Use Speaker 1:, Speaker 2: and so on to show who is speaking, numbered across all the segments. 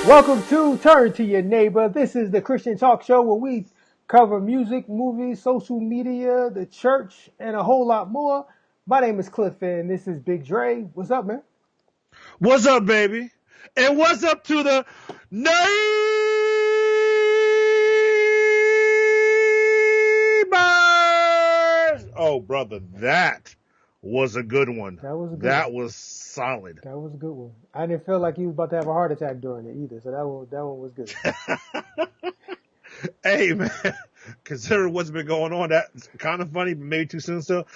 Speaker 1: Welcome to Turn to Your Neighbor. This is the Christian talk show where we cover music, movies, social media, the church, and a whole lot more. My name is Cliff and this is Big Dre. What's up, man?
Speaker 2: What's up, baby? And what's up to the neighbors? Oh, brother, that was a good one.
Speaker 1: That was a good one.
Speaker 2: That was solid.
Speaker 1: That was a good one. I didn't feel like he was about to have a heart attack during it either, so that one was good.
Speaker 2: Hey, man, considering what's been going on, that's kind of funny, but maybe too soon still.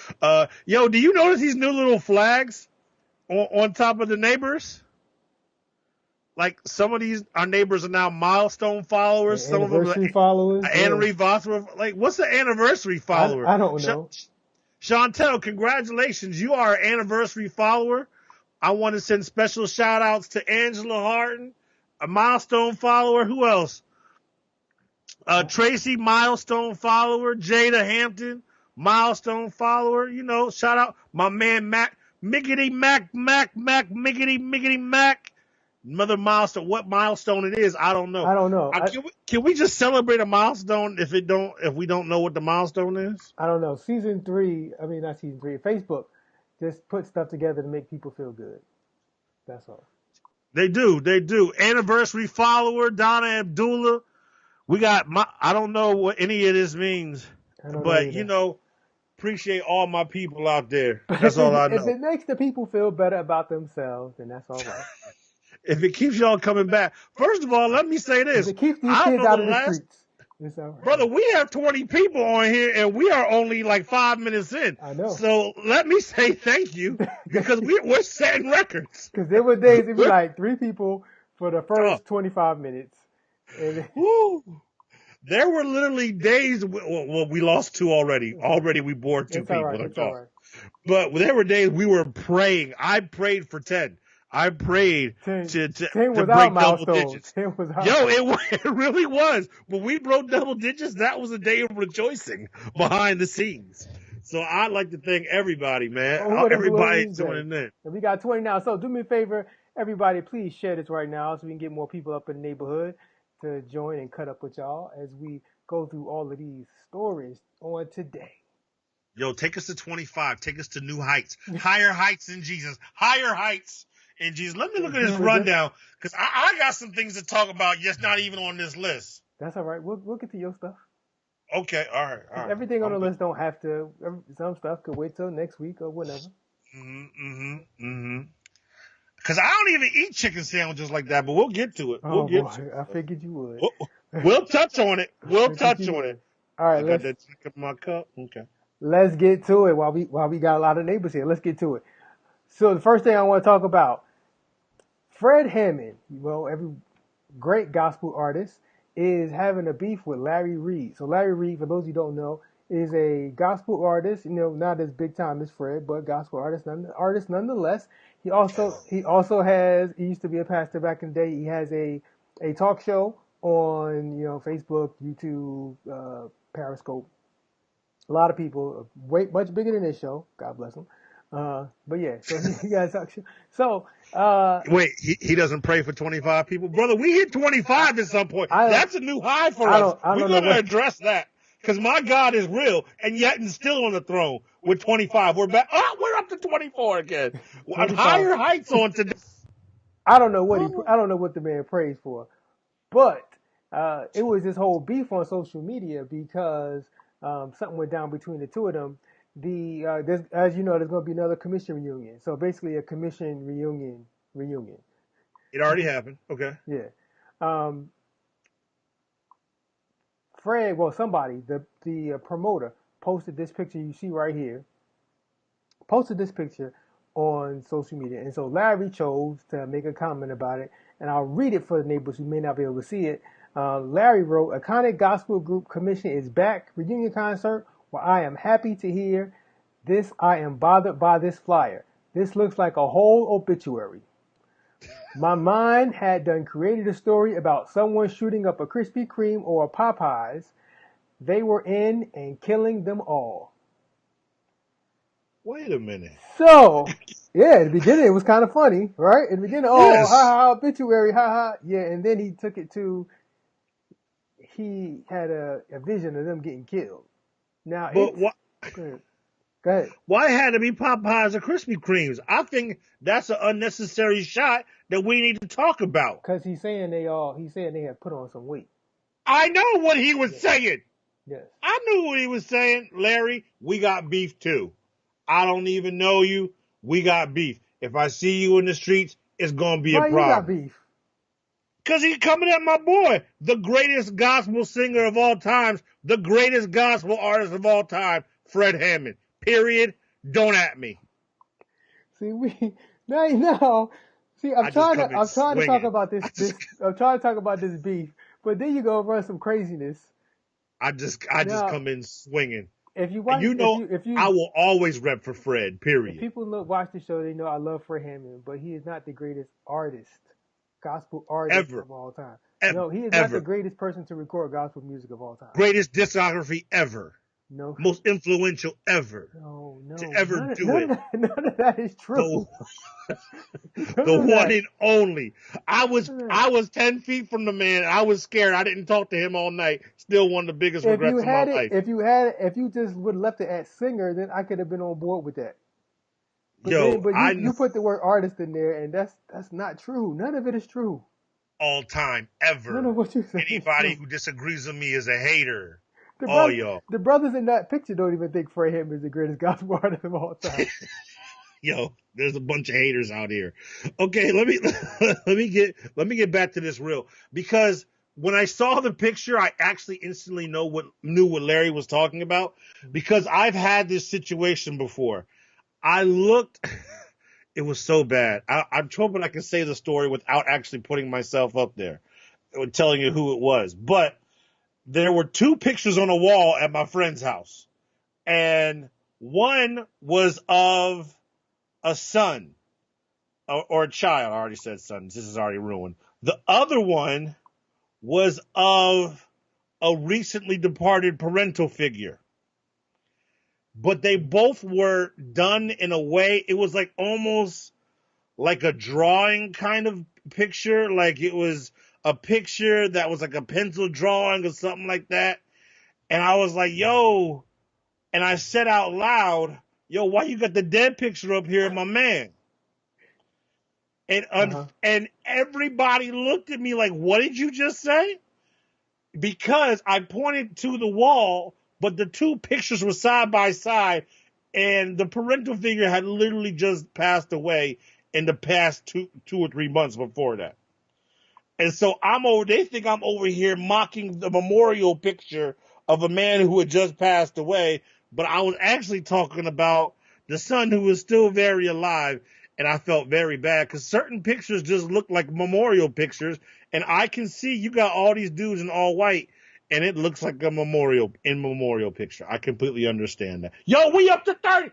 Speaker 2: Yo, do you notice these new little flags on top of the neighbors? Like some of these, our neighbors are now milestone followers. Some of them
Speaker 1: Anniversary followers.
Speaker 2: anniversary. Like, what's an anniversary follower?
Speaker 1: I don't know.
Speaker 2: Chantel, congratulations. You are an anniversary follower. I want to send special shout outs to Angela Harton, a milestone follower. Who else? Tracy, milestone follower. Jada Hampton, milestone follower. You know, shout out my man Mac, Miggity Mac, Miggity Mac. Another milestone. What milestone it is, I don't know.
Speaker 1: I don't know.
Speaker 2: Can we just celebrate a milestone if we don't know what the milestone is?
Speaker 1: I don't know. Not season 3. Facebook just put stuff together to make people feel good. That's all.
Speaker 2: They do. Anniversary follower, Donna Abdullah. We got I don't know what any of this means, but appreciate all my people out there. That's all I know.
Speaker 1: If it makes the people feel better about themselves, then that's all right.
Speaker 2: If it keeps y'all coming back, first of all, let me say this.
Speaker 1: If it keeps these kids out of the streets, it's all right.
Speaker 2: Brother, we have 20 people on here, and we are only like 5 minutes in.
Speaker 1: I know.
Speaker 2: So let me say thank you, because we're setting records.
Speaker 1: Because there were days it was like 3 people for the first 25 minutes. And
Speaker 2: there were literally days, well, we lost 2 already. Already we bored 2 people.
Speaker 1: Right, it's all right.
Speaker 2: But there were days we were praying. I prayed for 10. I prayed
Speaker 1: 10
Speaker 2: to
Speaker 1: break
Speaker 2: double digits.
Speaker 1: 10 was out.
Speaker 2: Yo, it really was. When we broke double digits, that was a day of rejoicing behind the scenes. So I'd like to thank everybody, man. Everybody tuning in.
Speaker 1: And we got 20 now. So do me a favor, everybody, please share this right now so we can get more people up in the neighborhood to join and cut up with y'all as we go through all of these stories on today.
Speaker 2: Yo, take us to 25. Take us to new heights. Higher heights in Jesus. Higher heights. And Jesus, let me look at this rundown, because I got some things to talk about just not even on this list.
Speaker 1: That's all right. We'll get to your stuff.
Speaker 2: Okay, all right.
Speaker 1: Everything on the list don't have to. Some stuff could wait till next week or whatever.
Speaker 2: Because I don't even eat chicken sandwiches like that, but we'll get to it.
Speaker 1: I figured you would.
Speaker 2: We'll touch on it. We'll touch on it.
Speaker 1: All right,
Speaker 2: got that chicken in my cup. Okay.
Speaker 1: Let's get to it while we got a lot of neighbors here. Let's get to it. So the first thing I want to talk about, Fred Hammond, every great gospel artist, is having a beef with Larry Reid. So Larry Reid, for those who don't know, is a gospel artist, not as big time as Fred, but gospel artist nonetheless. He used to be a pastor back in the day. He has a talk show on, Facebook, YouTube, Periscope. A lot of people, much bigger than this show. God bless him. But yeah, so he got a talk show. So,
Speaker 2: wait, he doesn't pray for 25 people? Brother, we hit 25 at some point. That's a new high for us. We're going to address that. Because my God is real, and yet and still on the throne with 25. We're back. Oh, we're up to 24 again. Higher heights on today.
Speaker 1: I don't know what the man prays for, but it was this whole beef on social media because something went down between the two of them. As you know, there's going to be another commission reunion. So basically, a commission reunion.
Speaker 2: It already happened. Okay.
Speaker 1: Yeah. Fred, somebody, the promoter, posted this picture you see right here. Posted this picture on social media, and so Larry chose to make a comment about it, and I'll read it for the neighbors who may not be able to see it. Larry wrote, "Iconic gospel group commission is back. Reunion concert. Well, I am happy to hear this. I am bothered by this flyer. This looks like a whole obituary. My mind had done created a story about someone shooting up a Krispy Kreme or a Popeyes. They were in and killing them all."
Speaker 2: Wait a minute.
Speaker 1: So Yeah, at the beginning it was kind of funny, right? At the beginning, oh, ha
Speaker 2: Yes.
Speaker 1: ha, obituary, ha ha. Yeah, and then he took it to, he had a vision of them getting killed. Now
Speaker 2: But
Speaker 1: it's,
Speaker 2: what?
Speaker 1: go ahead. Go ahead.
Speaker 2: Why had to be Popeyes or Krispy Kremes? I think that's an unnecessary shot that we need to talk about.
Speaker 1: Because he's saying they had put on some weight.
Speaker 2: I know what he was
Speaker 1: Yes.
Speaker 2: saying.
Speaker 1: Yes.
Speaker 2: I knew what he was saying. Larry, we got beef too. I don't even know you. We got beef. If I see you in the streets, it's going to be a
Speaker 1: Why you got
Speaker 2: problem.
Speaker 1: beef?
Speaker 2: Because he's coming at my boy, the greatest gospel singer of all time, the greatest gospel artist of all time, Fred Hammond. Period. Don't at me.
Speaker 1: See, no. See,
Speaker 2: I just come in
Speaker 1: I'm trying to talk
Speaker 2: swinging.
Speaker 1: about I'm trying to talk about this beef, but then you go run some craziness.
Speaker 2: I just
Speaker 1: Now,
Speaker 2: come in swinging.
Speaker 1: if you
Speaker 2: And
Speaker 1: watch,
Speaker 2: you know,
Speaker 1: if
Speaker 2: I
Speaker 1: you,
Speaker 2: will always rep for Fred.
Speaker 1: if
Speaker 2: Period.
Speaker 1: people watch the show, they know I love Fred Hammond, but he is not the greatest artist, gospel artist
Speaker 2: Ever,
Speaker 1: of all time.
Speaker 2: ever,
Speaker 1: No, he is not the
Speaker 2: ever.
Speaker 1: greatest person to record gospel music of all time.
Speaker 2: Greatest discography ever.
Speaker 1: No,
Speaker 2: Most influential ever to
Speaker 1: no,
Speaker 2: ever do it.
Speaker 1: none of that is true.
Speaker 2: The
Speaker 1: None
Speaker 2: the
Speaker 1: of
Speaker 2: one
Speaker 1: that.
Speaker 2: and only. I was
Speaker 1: None of that.
Speaker 2: 10 feet from the man. I was scared. I didn't talk to him all night. Still one of the biggest
Speaker 1: If you
Speaker 2: regrets of my
Speaker 1: had it,
Speaker 2: life.
Speaker 1: if you just would have left it at singer, then I could have been on board with that.
Speaker 2: Yo,
Speaker 1: But
Speaker 2: I know
Speaker 1: you put the word artist in there, and that's not true. None of it is true.
Speaker 2: all time
Speaker 1: None
Speaker 2: ever.
Speaker 1: of what you say is
Speaker 2: Anybody
Speaker 1: true.
Speaker 2: who disagrees with me is a hater.
Speaker 1: The
Speaker 2: All
Speaker 1: brother,
Speaker 2: y'all.
Speaker 1: the brothers in that picture don't even think Fred Hammond is the greatest gospel artist of all time.
Speaker 2: Yo, there's a bunch of haters out here. Okay, let me let me get back to this real, because when I saw the picture, I actually instantly knew what Larry was talking about, because I've had this situation before. I looked, it was so bad. I'm hoping I can say the story without actually putting myself up there or telling you who it was. But there were two pictures on a wall at my friend's house, and one was of a son or a child. I already said son. This is already ruined. The other one was of a recently departed parental figure. But they both were done in a way, it was like almost like a drawing kind of picture. Like it was a picture that was like a pencil drawing or something like that. And I was like, yo, and I said out loud, yo, why you got the dead picture up here of my man? And everybody looked at me like, what did you just say? Because I pointed to the wall, but the two pictures were side by side, and the parental figure had literally just passed away in the past 2 or 3 months before that. And so they think I'm over here mocking the memorial picture of a man who had just passed away, but I was actually talking about the son who was still very alive. And I felt very bad because certain pictures just look like memorial pictures. And I can see you got all these dudes in all white, and it looks like a memorial picture. I completely understand that. Yo, we up to 30.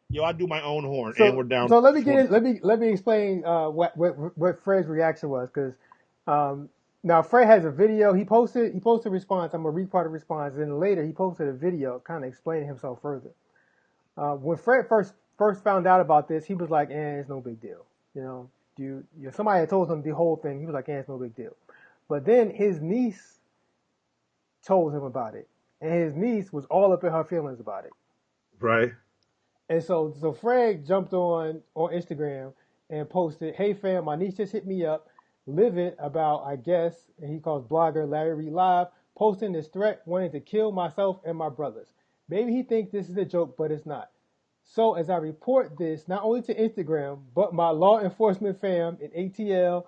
Speaker 2: Yo, I do my own horn, and we're down.
Speaker 1: So let me explain what Fred's reaction was, because now Fred has a video. He posted a response. I'm gonna read part of the response, and then later he posted a video kind of explaining himself further. When Fred first found out about this, he was like, it's no big deal. Somebody had told him the whole thing. He was like, it's no big deal. But then his niece told him about it, and his niece was all up in her feelings about it.
Speaker 2: Right.
Speaker 1: And so Fred jumped on Instagram and posted, "Hey fam, my niece just hit me up, livid about, I guess," and he calls blogger Larry Reid Live, posting this threat wanting to kill myself and my brothers. Maybe he thinks this is a joke, but it's not. So as I report this, not only to Instagram, but my law enforcement fam in ATL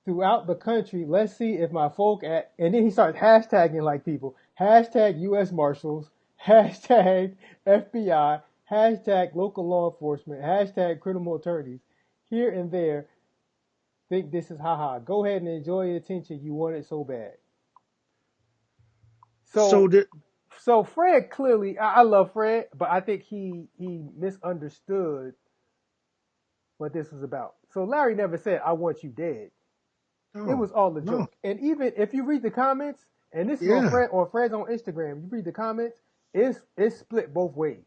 Speaker 1: throughout the country, let's see if my folk and then he starts hashtagging like people, hashtag U.S. Marshals, hashtag FBI, hashtag local law enforcement, hashtag criminal attorneys, here and there, think this is haha. Go ahead and enjoy the attention you wanted so bad. So Fred clearly, I love Fred, but I think he misunderstood what this was about. So Larry never said, "I want you dead." It was all a joke. And even if you read the comments, and this is on Fred's on Instagram, you read the comments, it's split both ways.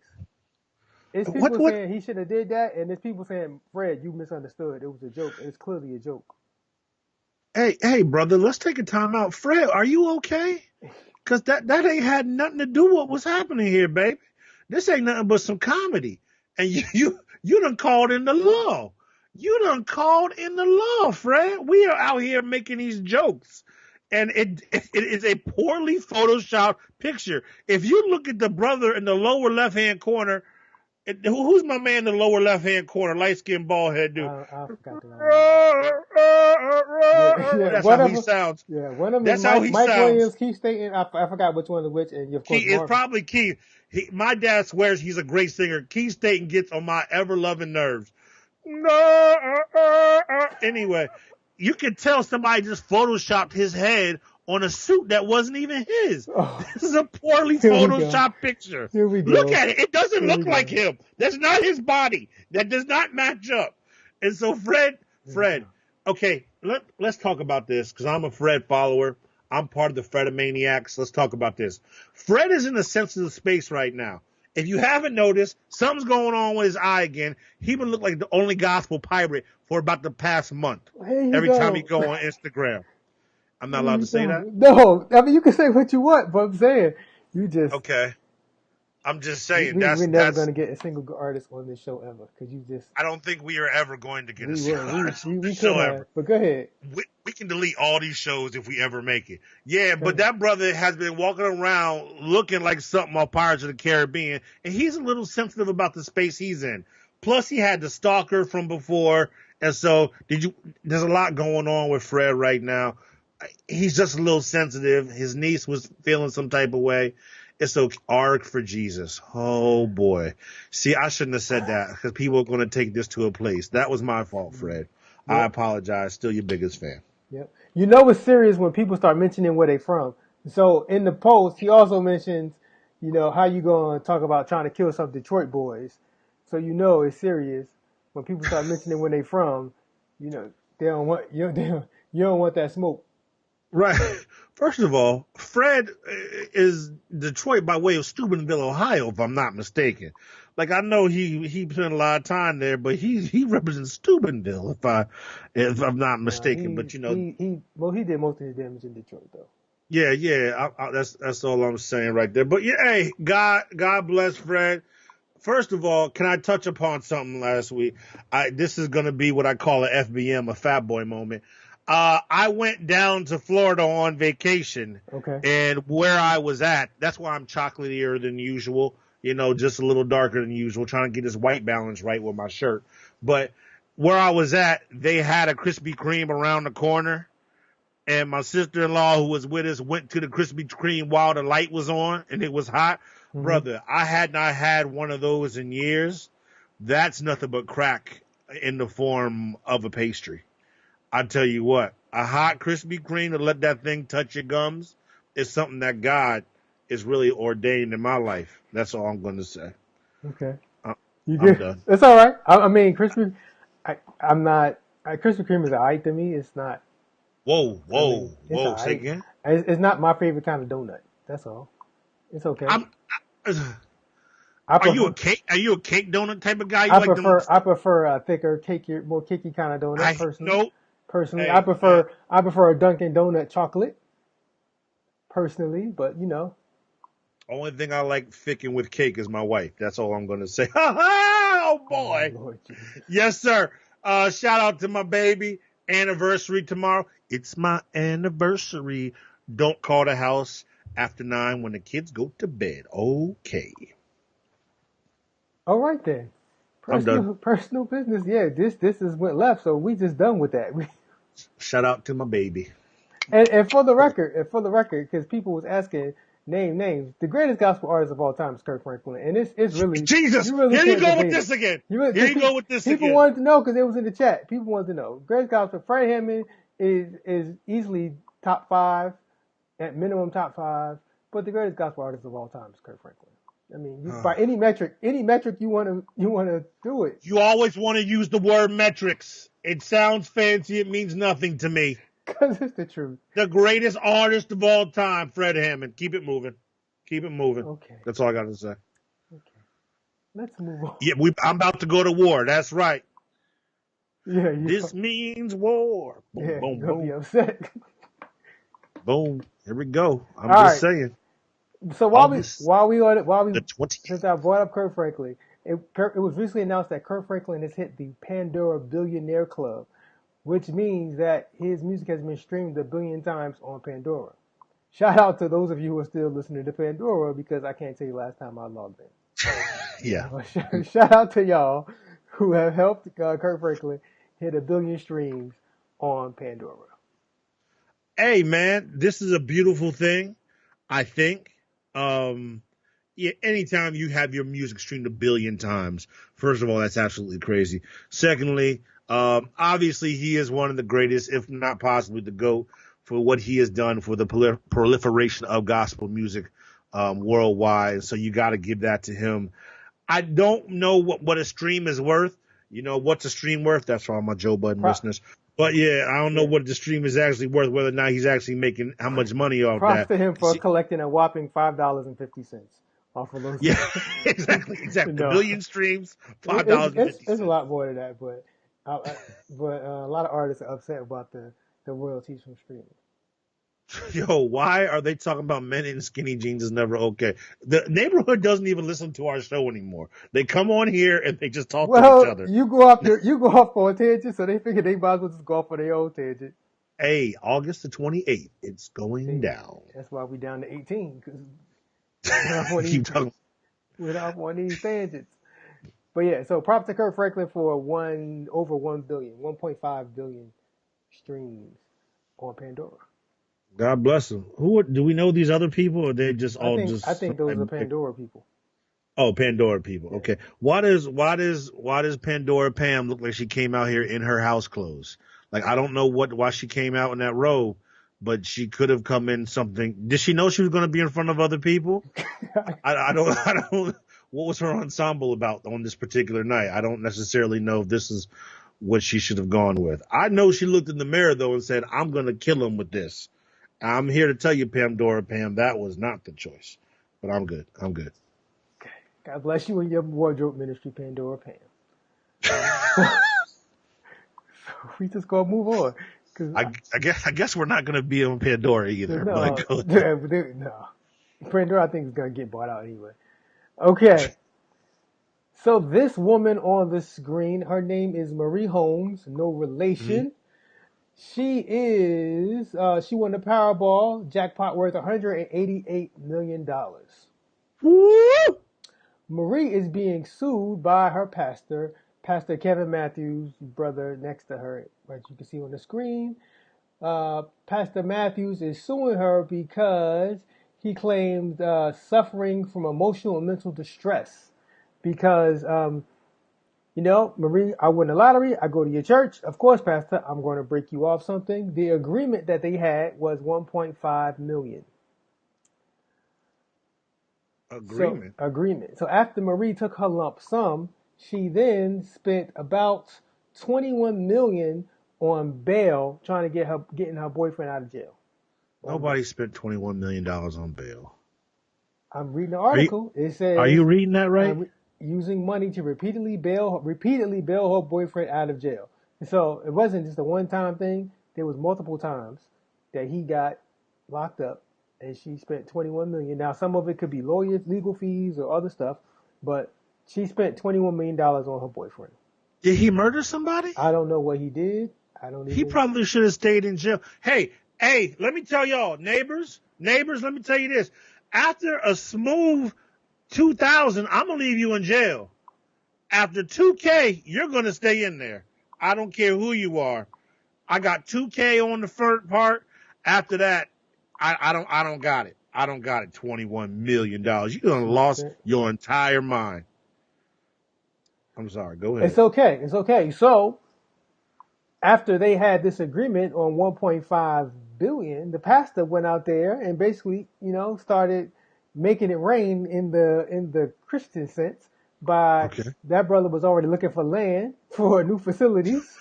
Speaker 1: It's people saying he shouldn't have did that, and there's people saying, Fred, you misunderstood. It was a joke. It's clearly a joke.
Speaker 2: Hey, brother, let's take a time out. Fred, are you okay? Because that ain't had nothing to do with what was happening here, baby. This ain't nothing but some comedy. And you done called in the law. You done called in the law, Fred. We are out here making these jokes. And it is a poorly photoshopped picture. If you look at the brother in the lower left-hand corner, who's my man in the lower left-hand corner, light-skinned bald head dude?
Speaker 1: I forgot the
Speaker 2: name. That's how he sounds.
Speaker 1: Yeah, one of them
Speaker 2: That's
Speaker 1: is
Speaker 2: how he
Speaker 1: Mike
Speaker 2: sounds.
Speaker 1: Williams, Keith Staten. I forgot which one is which, and of course,
Speaker 2: it's probably Keith. My dad swears he's a great singer. Keith Staten gets on my ever-loving nerves. Anyway, you can tell somebody just photoshopped his head on a suit that wasn't even his. Oh, this is a poorly photoshopped picture.
Speaker 1: Here we go.
Speaker 2: Look at it. It doesn't look like him. That's not his body. That does not match up. And so, Fred, okay, let's talk about this because I'm a Fred follower. I'm part of the Fredomaniacs. Let's talk about this. Fred is in a sensitive space right now. If you haven't noticed, something's going on with his eye again. He would look like the only gospel pirate for about the past month. Every time he go on Instagram. I'm not allowed to say that?
Speaker 1: No. I mean, you can say what you want, but I'm saying you just...
Speaker 2: Okay. I'm just saying
Speaker 1: we're never going to get a single good artist on this show ever because you just...
Speaker 2: I don't think we are ever going to get a single artist on this show ever.
Speaker 1: But go ahead.
Speaker 2: We can delete all these shows if we ever make it. Yeah, but that brother has been walking around looking like something on Pirates of the Caribbean, and he's a little sensitive about the space he's in. Plus, he had the stalker from before, and so there's a lot going on with Fred right now. He's just a little sensitive. His niece was feeling some type of way. It's an arc for Jesus. Oh, boy. See, I shouldn't have said that because people are going to take this to a place. That was my fault, Fred. Yep. I apologize. Still your biggest fan.
Speaker 1: Yep. You know it's serious when people start mentioning where they from. So in the post, he also mentions, how you going to talk about trying to kill some Detroit boys. So it's serious when people start mentioning where they from. They don't want you don't want that smoke.
Speaker 2: Right. First of all, Fred is Detroit by way of Steubenville, Ohio, if I'm not mistaken. Like I know he spent a lot of time there, but he represents Steubenville, if I'm not mistaken. But
Speaker 1: he did most of his damage in Detroit though.
Speaker 2: Yeah. That's all I'm saying right there. But yeah, hey, God bless Fred. First of all, can I touch upon something last week? This is going to be what I call an FBM, a fat boy moment. I went down to Florida on vacation.
Speaker 1: Okay.
Speaker 2: And where I was at, that's why I'm chocolatier than usual, just a little darker than usual, trying to get this white balance right with my shirt. But where I was at, they had a Krispy Kreme around the corner. And my sister-in-law who was with us went to the Krispy Kreme while the light was on and it was hot. Mm-hmm. Brother, I had not had one of those in years. That's nothing but crack in the form of a pastry. I tell you what, a hot Krispy Kreme to let that thing touch your gums is something that God is really ordained in my life. That's all I'm going to say.
Speaker 1: Okay.
Speaker 2: I'm done.
Speaker 1: It's all right. I mean, Krispy Kreme is all right to me. It's not.
Speaker 2: Whoa. Say again?
Speaker 1: It's not my favorite kind of donut. That's all. It's okay.
Speaker 2: Are you a cake donut type of guy?
Speaker 1: I prefer a thicker, more cakey kind of donut. Personally, hey, I prefer a Dunkin' Donut chocolate. Personally, but
Speaker 2: Only thing I like thicking with cake is my wife. That's all I'm going to say. Oh boy. Oh, yes, sir. Shout out to my baby. Anniversary tomorrow. It's my anniversary. Don't call the house after 9 when the kids go to bed. Okay.
Speaker 1: All right then. Personal business. Yeah, this is went left, so we just done with that.
Speaker 2: Shout out to my baby.
Speaker 1: And for the record, because people was asking names, the greatest gospel artist of all time is Kirk Franklin, and it's really
Speaker 2: Jesus. Here you go with this again.
Speaker 1: People wanted to know because it was in the chat. People wanted to know. Greatest gospel. Fred Hammond is easily top 5, at minimum top 5, but the greatest gospel artist of all time is Kirk Franklin. I mean, by any metric you want to do it.
Speaker 2: You always want to use the word metrics. It sounds fancy. It means nothing to me.
Speaker 1: Because it's the truth.
Speaker 2: The greatest artist of all time, Fred Hammond. Keep it moving. Keep it moving.
Speaker 1: Okay.
Speaker 2: That's all I got to say.
Speaker 1: Okay. Let's move on.
Speaker 2: Yeah, I'm about to go to war. That's right.
Speaker 1: Yeah.
Speaker 2: This means war. Boom,
Speaker 1: yeah,
Speaker 2: boom,
Speaker 1: you're gonna
Speaker 2: boom.
Speaker 1: be upset.
Speaker 2: Boom. Here we go. I'm
Speaker 1: All
Speaker 2: just
Speaker 1: right.
Speaker 2: saying.
Speaker 1: So
Speaker 2: August the 20th.
Speaker 1: since I brought up Kirk Franklin, it was recently announced that Kirk Franklin has hit the Pandora Billionaire Club, which means that his music has been streamed 1 billion times on Pandora. Shout out to those of you who are still listening to Pandora because I can't tell you last time I logged in.
Speaker 2: Yeah.
Speaker 1: Shout out to y'all who have helped Kirk Franklin hit 1 billion streams on Pandora.
Speaker 2: Hey, man, this is a beautiful thing, I think. Yeah, anytime you have your music streamed 1 billion times, first of all, that's absolutely crazy. Secondly, obviously he is one of the greatest, if not possibly the GOAT, for what he has done for the proliferation of gospel music worldwide. So you got to give that to him. I don't know what a stream is worth. You know, what's a stream worth? That's for all my Joe Budden listeners. But yeah, I don't know what the stream is actually worth, whether or not he's actually making how much money off
Speaker 1: Props
Speaker 2: that.
Speaker 1: to him for collecting a whapping $5.50 off of those.
Speaker 2: Yeah, exactly. No. 1 billion streams, $5.50.
Speaker 1: It's a lot more than that, but a lot of artists are upset about the royalties from streaming.
Speaker 2: Yo, why are they talking about men in skinny jeans is never okay? The neighborhood doesn't even listen to our show anymore. They come on here and they just talk to each other.
Speaker 1: You go off for a tangent, so they figure they might as well just go off for their own tangent.
Speaker 2: Hey, August the 28th, it's going down.
Speaker 1: That's why we down to 18 because we're off on these tangents. But yeah, so props to Kirk Franklin for over 1 billion, 1.5 billion streams on Pandora.
Speaker 2: God bless them. Do we know these other people, or they just all just?
Speaker 1: I think those are Pandora people.
Speaker 2: Oh, Pandora people. Yeah. Okay. Why does Pandora Pam look like she came out here in her house clothes? Like, I don't know why she came out in that robe, but she could have come in something. Did she know she was going to be in front of other people? I don't. What was her ensemble about on this particular night? I don't necessarily know if this is what she should have gone with. I know she looked in the mirror though and said, "I'm going to kill him with this." I'm here to tell you, Pandora Pam, that was not the choice. But I'm good. Okay.
Speaker 1: God bless you and your wardrobe ministry, Pandora Pam. So we just gonna move on.
Speaker 2: I guess we're not gonna be on Pandora either.
Speaker 1: No. Pandora, I think, is gonna get bought out anyway. Okay. So this woman on the screen, her name is Marie Holmes, no relation. Mm-hmm. She won the Powerball jackpot worth $188 million.
Speaker 2: Woo!
Speaker 1: Marie is being sued by her pastor, Pastor Kevin Matthews' brother next to her, right? You can see on the screen. Pastor Matthews is suing her because he claimed suffering from emotional and mental distress because Marie, I won the lottery. I go to your church. Of course, Pastor, I'm going to break you off something. The agreement that they had was $1.5 million. Agreement. So after Marie took her lump sum, she then spent about $21 million on bail trying to getting her boyfriend out of jail.
Speaker 2: Nobody spent $21 million on bail.
Speaker 1: I'm reading the article. It says,
Speaker 2: are you reading that right?
Speaker 1: Using money to repeatedly bail her boyfriend out of jail. And so it wasn't just a one-time thing. There was multiple times that he got locked up and she spent $21 million. Now, some of it could be lawyers, legal fees, or other stuff, but she spent $21 million on her boyfriend.
Speaker 2: Did he murder somebody?
Speaker 1: I don't know what he did.
Speaker 2: He probably should have stayed in jail. Hey, let me tell y'all, neighbors, let me tell you this. After a smooth 2,000, I'm going to leave you in jail. After 2K, you're going to stay in there. I don't care who you are. I got 2K on the first part. After that, I don't got it. I don't got it. $21 million. You're going to lost your entire mind. I'm sorry. Go ahead.
Speaker 1: It's okay. So after they had this agreement on $1.5 billion, the pastor went out there and basically, started making it rain in the Christian sense by that brother was already looking for land for new facilities.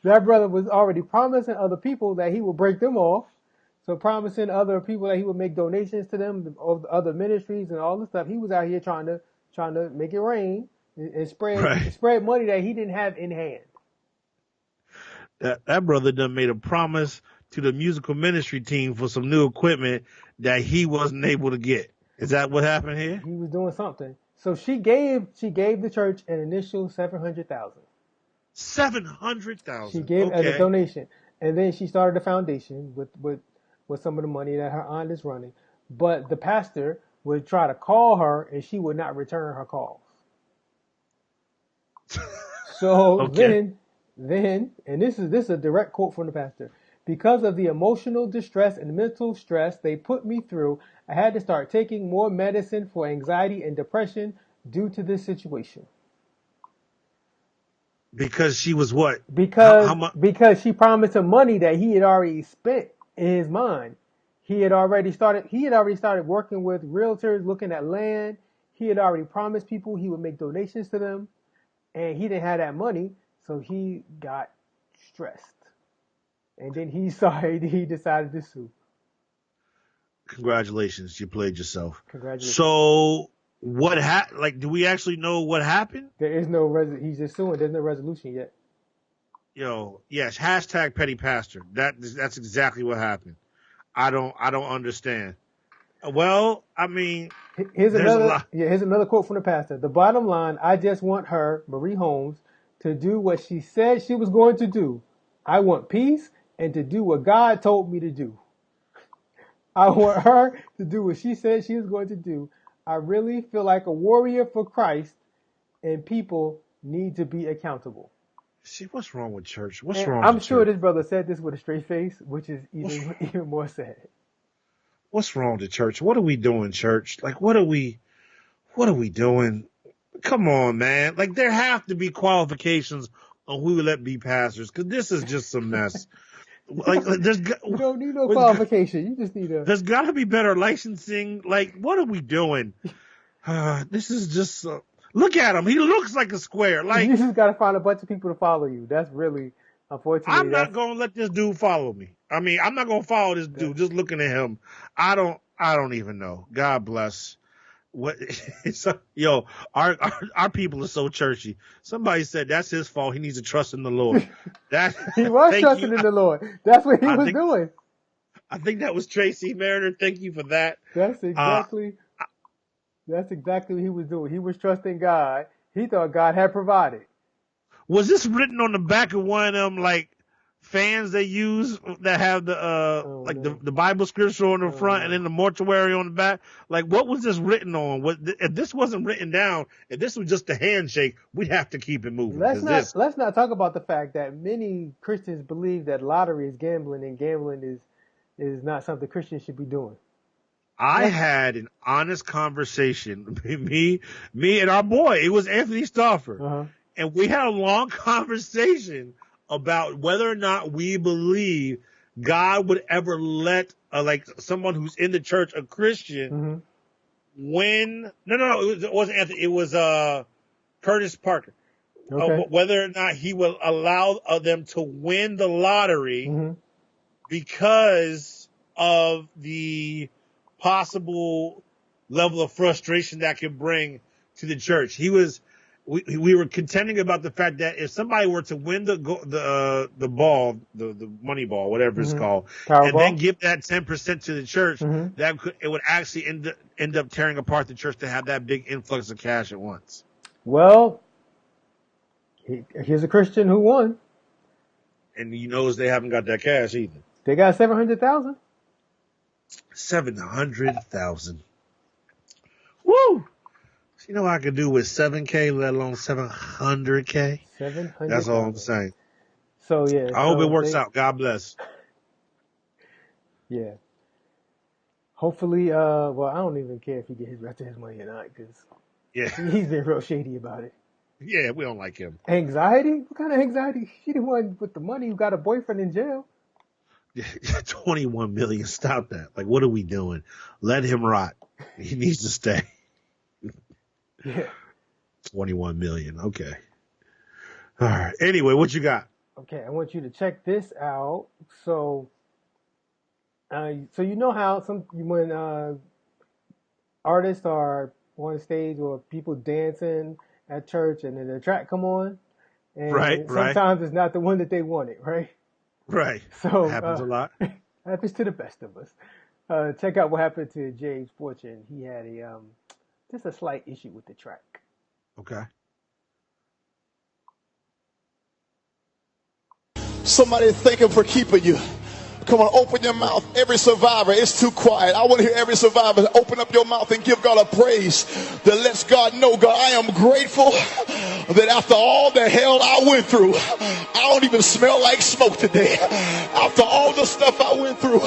Speaker 1: That brother was already promising other people that he would break them off. So promising other people that he would make donations to them of other ministries and all this stuff. He was out here trying to make it rain and spread money that he didn't have in hand.
Speaker 2: That brother done made a promise to the musical ministry team for some new equipment that he wasn't able to get. Is that what happened here?
Speaker 1: He was doing something. So she gave the church an initial $700,000.
Speaker 2: $700,000.
Speaker 1: She gave as a donation, and then she started a foundation with some of the money that her aunt is running. But the pastor would try to call her, and she would not return her calls. So then, and this is a direct quote from the pastor. Because of the emotional distress and mental stress they put me through, I had to start taking more medicine for anxiety and depression due to this situation.
Speaker 2: Because she was what?
Speaker 1: Because she promised him money that he had already spent in his mind. He had already started working with realtors, looking at land. He had already promised people he would make donations to them, and he didn't have that money, so he got stressed. And then he decided to sue.
Speaker 2: Congratulations, you played yourself.
Speaker 1: Congratulations.
Speaker 2: So what do we actually know what happened?
Speaker 1: There is no he's just suing. There's no resolution yet.
Speaker 2: Yes, hashtag petty pastor. That's exactly what happened. I don't understand. Well, I mean,
Speaker 1: here's another quote from the pastor. The bottom line, I just want her, Marie Holmes, to do what she said she was going to do. I want peace and to do what God told me to do. I want her to do what she said she was going to do. I really feel like a warrior for Christ, and people need to be accountable.
Speaker 2: See, what's wrong with church? What's wrong
Speaker 1: I'm
Speaker 2: with
Speaker 1: sure
Speaker 2: church?
Speaker 1: This brother said this with a straight face, which is even more sad.
Speaker 2: What's wrong with church? What are we doing, church? Like, what are we doing? Come on, man. Like, there have to be qualifications on who we let be pastors, because this is just a mess.
Speaker 1: You don't need no qualification. You just need
Speaker 2: There's got to be better licensing. Like, what are we doing? This is just. Look at him. He looks like a square. Like,
Speaker 1: you just got to find a bunch of people to follow you. That's really, unfortunately.
Speaker 2: I'm not going to let this dude follow me. I mean, I'm not going to follow this dude. Just looking at him, I don't even know. God bless. What? Our people are so churchy. Somebody said that's his fault. He needs to trust in the Lord.
Speaker 1: He was trusting in the Lord. That's what he was doing.
Speaker 2: I think that was Tracy Mariner. Thank you for that.
Speaker 1: That's exactly what he was doing. He was trusting God. He thought God had provided.
Speaker 2: Was this written on the back of one of them like fans they use that have the Bible scripture on the front and then the mortuary on the back? Like, what was this written on? If this wasn't written down, if this was just a handshake, we'd have to keep it moving.
Speaker 1: Let's not talk about the fact that many Christians believe that lottery is gambling, and gambling is not something Christians should be doing.
Speaker 2: I had an honest conversation, me and our boy. It was Anthony Stauffer, and we had a long conversation about whether or not we believe God would ever let like someone who's in the church, a Christian, win. No, it wasn't Anthony. It was Curtis Parker. Whether or not he will allow them to win the lottery because of the possible level of frustration that could bring to the church. We were contending about the fact that if somebody were to win the ball, the money ball, whatever it's called, and then give that 10% to the church, it would actually end up tearing apart the church to have that big influx of cash at once.
Speaker 1: Well, here's a Christian who won,
Speaker 2: and he knows they haven't got that cash either.
Speaker 1: They got $700,000.
Speaker 2: 700,000. Woo! You know what I could do with 7K, let alone 700K?
Speaker 1: 700.
Speaker 2: That's all I'm saying.
Speaker 1: So, yeah.
Speaker 2: I hope it works out. God bless.
Speaker 1: Yeah. Hopefully, well, I don't even care if he gets his rest of his money or not, because he's been real shady about it.
Speaker 2: Yeah, we don't like him.
Speaker 1: Anxiety? What kind of anxiety? She the one with the money who got a boyfriend in jail.
Speaker 2: 21 million. Stop that. Like, what are we doing? Let him rot. He needs to stay.
Speaker 1: Yeah.
Speaker 2: 21 million. Okay. All right. Anyway, what you got?
Speaker 1: Okay, I want you to check this out. So, So you know how when artists are on stage or people dancing at church and then the track come on, and
Speaker 2: Right.
Speaker 1: sometimes it's not the one that they wanted, right?
Speaker 2: Right.
Speaker 1: So
Speaker 2: Happens a lot.
Speaker 1: happens to the best of us. Check out what happened to James Fortune. He had a just a slight issue with the track.
Speaker 2: Okay.
Speaker 3: Somebody thank him for keeping you. Come on, open your mouth. Every survivor, it's too quiet. I want to hear every survivor open up your mouth and give God a praise that lets God know, God, I am grateful that after all the hell I went through, I don't even smell like smoke today. After all the stuff I went through.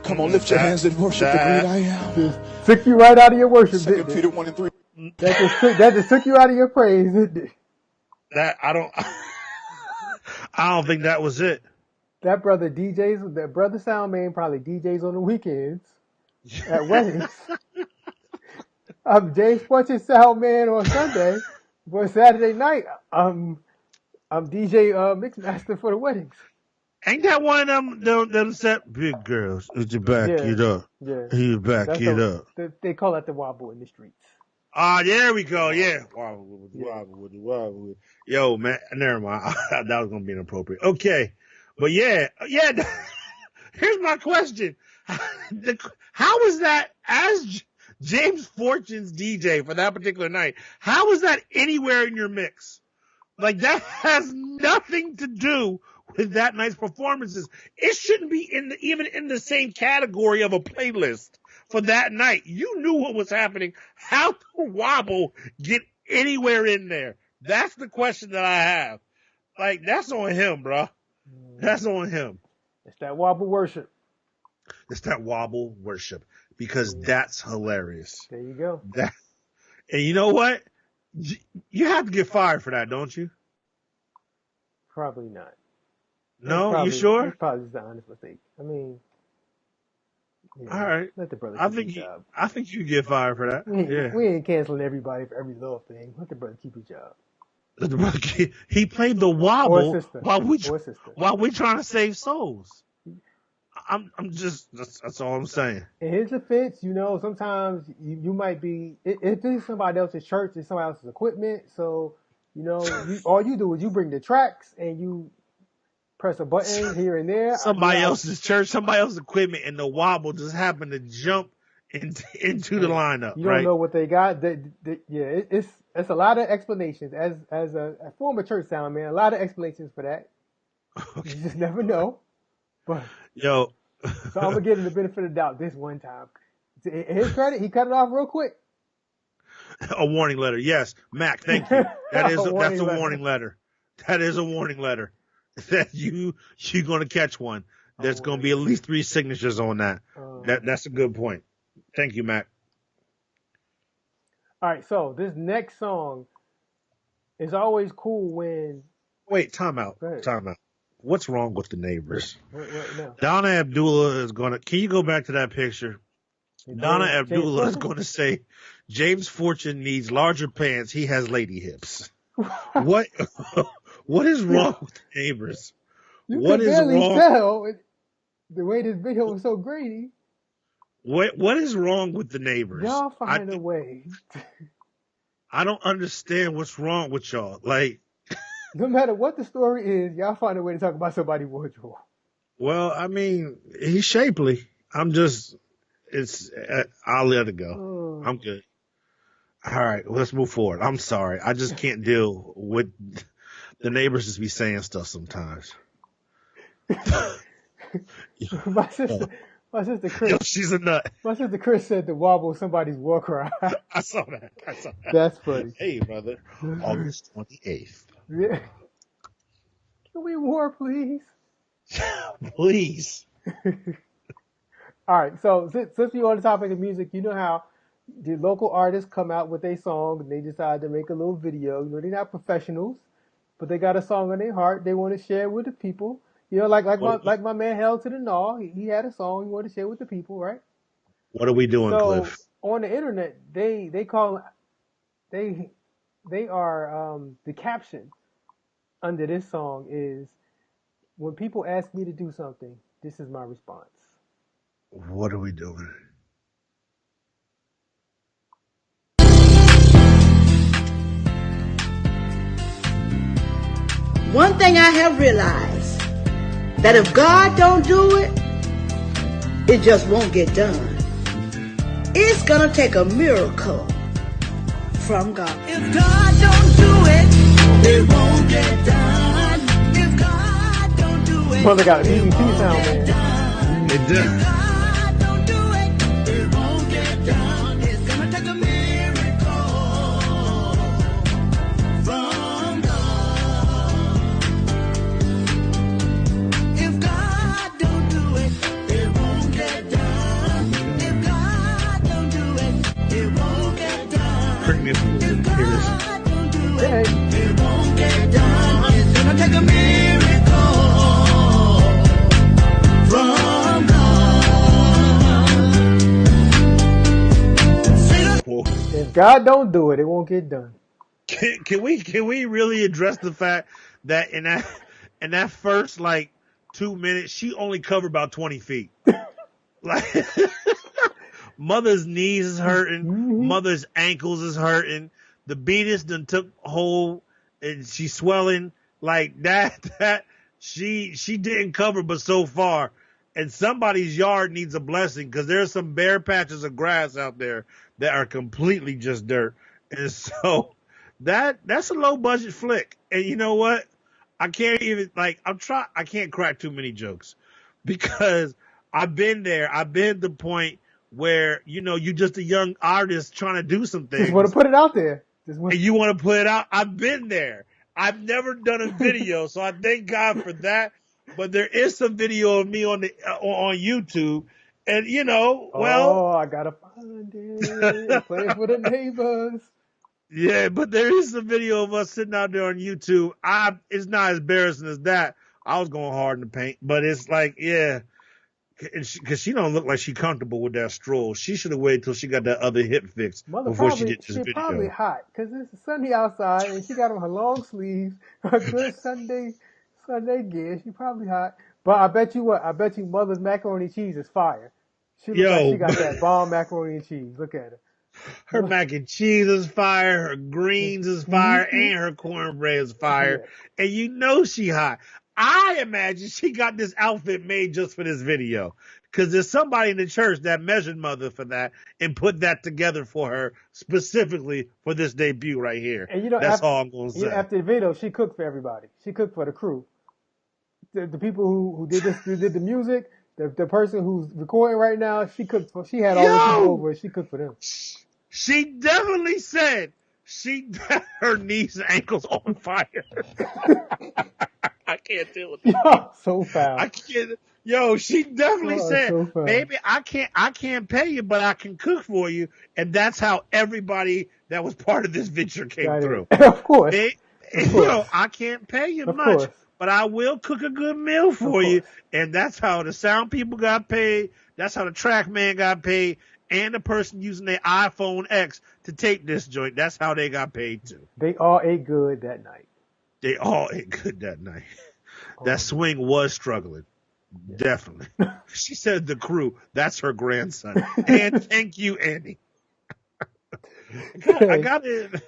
Speaker 3: Come on, lift your hands and worship the great I am.
Speaker 1: Took you right out of your worship,
Speaker 3: Second Peter 1 and 3.
Speaker 1: That just took you out of your praise, didn't it?
Speaker 2: I don't think that was it.
Speaker 1: That brother sound man probably DJs on the weekends at weddings. I'm James Fortune sound man on Sunday, but Saturday night I'm DJ mixmaster for the weddings.
Speaker 2: Ain't that one of them set big girls? Is you back it up?
Speaker 1: Yeah.
Speaker 2: You back it up?
Speaker 1: They call that the wobble in the streets.
Speaker 2: Ah, there we go. Yeah. Wobble. Yo, man, never mind. That was gonna be inappropriate. Okay, but yeah. Here's my question: how is that as James Fortune's DJ for that particular night? How is that anywhere in your mix? Like that has nothing to do with that night's performances. It shouldn't be even in the same category of a playlist for that night. You knew what was happening. How did Wobble get anywhere in there? That's the question that I have. Like, that's on him, bro. That's on him.
Speaker 1: It's that Wobble worship.
Speaker 2: It's that Wobble worship because that's hilarious.
Speaker 1: There you go.
Speaker 2: And you know what? You have to get fired for that, don't you?
Speaker 1: Probably not.
Speaker 2: No, you sure?
Speaker 1: It's probably just an honest mistake. I mean,
Speaker 2: all right.
Speaker 1: Let the brother keep his job.
Speaker 2: I think you get fired for that.
Speaker 1: We ain't canceling everybody for every little thing. Let the brother keep his job.
Speaker 2: He played the wobble while we trying to save souls. I'm just that's all I'm saying.
Speaker 1: In his defense, sometimes you might be if this is somebody else's church, it's somebody else's equipment. So all you do is you bring the tracks and you press a button here and there.
Speaker 2: Somebody else's church, somebody else's equipment, and the wobble just happened to jump into the lineup.
Speaker 1: You don't know what they got. It's a lot of explanations. As a former church sound man, a lot of explanations for that. Okay. You just never know. But so I'm gonna give him the benefit of the doubt this one time. In his credit, he cut it off real quick.
Speaker 2: A warning letter, yes, Mac. Thank you. That's a warning letter. That is a warning letter. That you're gonna catch one. There's gonna be at least 3 signatures on that. That's a good point. Thank you, Mac.
Speaker 1: All right, so this next song is always cool when.
Speaker 2: Wait, time out. What's wrong with the neighbors?
Speaker 1: What now?
Speaker 2: Donna Abdullah is gonna. Can you go back to that picture? Donna Abdullah is going to say, James Fortune needs larger pants. He has lady hips. What is wrong with the neighbors?
Speaker 1: What is wrong? Tell the way this video was so grainy.
Speaker 2: What is wrong with the neighbors?
Speaker 1: Y'all find a way.
Speaker 2: I don't understand what's wrong with y'all. Like,
Speaker 1: no matter what the story is, y'all find a way to talk about somebody's wardrobe.
Speaker 2: Well, I mean, he's shapely. I'll let it go. I'm good. All right, let's move forward. I'm sorry. I just can't deal with the neighbors just be saying stuff sometimes.
Speaker 1: My sister Chris.
Speaker 2: Yo, she's a nut.
Speaker 1: My sister Chris said the wobble somebody's war cry.
Speaker 2: I saw that.
Speaker 1: That's funny.
Speaker 2: Hey, brother. August 28th.
Speaker 1: Yeah. Can we war, please?
Speaker 2: Please.
Speaker 1: All right, so since we're on the topic of music, you know how the local artists come out with a song and they decide to make a little video. They're not professionals, but they got a song on their heart they want to share with the people. Like my man Hell to the Gnaw, he had a song he wanted to share with the people, right?
Speaker 2: What are we doing, Cliff?
Speaker 1: On the internet, they call they are the caption under this song is, when people ask me to do something, this is my response.
Speaker 2: What are we doing?
Speaker 4: One thing I have realized, that if God don't do it, it just won't get done. It's gonna take a miracle from God. If God don't do it, it won't get done. If God don't do it,
Speaker 1: Mother got a BBC sound, man.
Speaker 2: It does.
Speaker 4: If God don't do it, it won't get done. It's gonna take a miracle from God. If God don't do it, it won't get done. If God don't do it, it won't get done.
Speaker 2: Bring me up a little bit. Hear this.
Speaker 4: God don't do it, it won't get done. It's gonna take a miracle from God.
Speaker 1: If God don't do it, it won't get done.
Speaker 2: Can we really address the fact that in that first like 2 minutes she only covered about 20 feet? Like Mother's knees is hurting, Mother's ankles is hurting, the beatus done took hold and she's swelling like that she didn't cover but so far. And somebody's yard needs a blessing because there's some bare patches of grass out there that are completely just dirt. And so that's a low budget flick. And you know what? I can't even I can't crack too many jokes because I've been there. I've been at the point where, you're just a young artist trying to do some things.
Speaker 1: Just want to put it out there.
Speaker 2: And you want to put it out. I've been there. I've never done a video, so I thank God for that. But there is some video of me on YouTube, and
Speaker 1: I gotta find it. Play it for the neighbors.
Speaker 2: Yeah, but there is a video of us sitting out there on YouTube. It's not as embarrassing as that. I was going hard in the paint, but it's like, yeah, because she don't look like she's comfortable with that stroll. She should have waited till she got that other hip fix before she did this video.
Speaker 1: She's probably hot because it's sunny outside and she got on her long sleeves, her good Sunday gear. She probably hot. But I bet you Mother's macaroni and cheese is fire. She looks like she got that bomb macaroni and cheese. Look at her.
Speaker 2: Her mac and cheese is fire, her greens is fire, and her cornbread is fire. Yeah. And she hot. I imagine she got this outfit made just for this video. Because there's somebody in the church that measured Mother for that and put that together for her specifically for this debut right here. And that's all I'm going to say.
Speaker 1: After the video, she cooked for everybody. She cooked for the crew. The people who did this, who did the music, the person who's recording right now, she cooked for. She had all the people over. She cooked for them.
Speaker 2: She definitely said her knees and ankles on fire. I can't deal with that.
Speaker 1: So foul.
Speaker 2: I can't. She definitely said, so "Baby, I can't pay you, but I can cook for you." And that's how everybody that was part of this venture came through.
Speaker 1: Of course.
Speaker 2: I can't pay you much, but I will cook a good meal for you. And that's how the sound people got paid. That's how the track man got paid. And the person using their iPhone X to tape this joint. That's how they got paid too.
Speaker 1: They all ate good that night.
Speaker 2: That swing was struggling. Yeah. Definitely. She said the crew. That's her grandson. And thank you, Andy. I gotta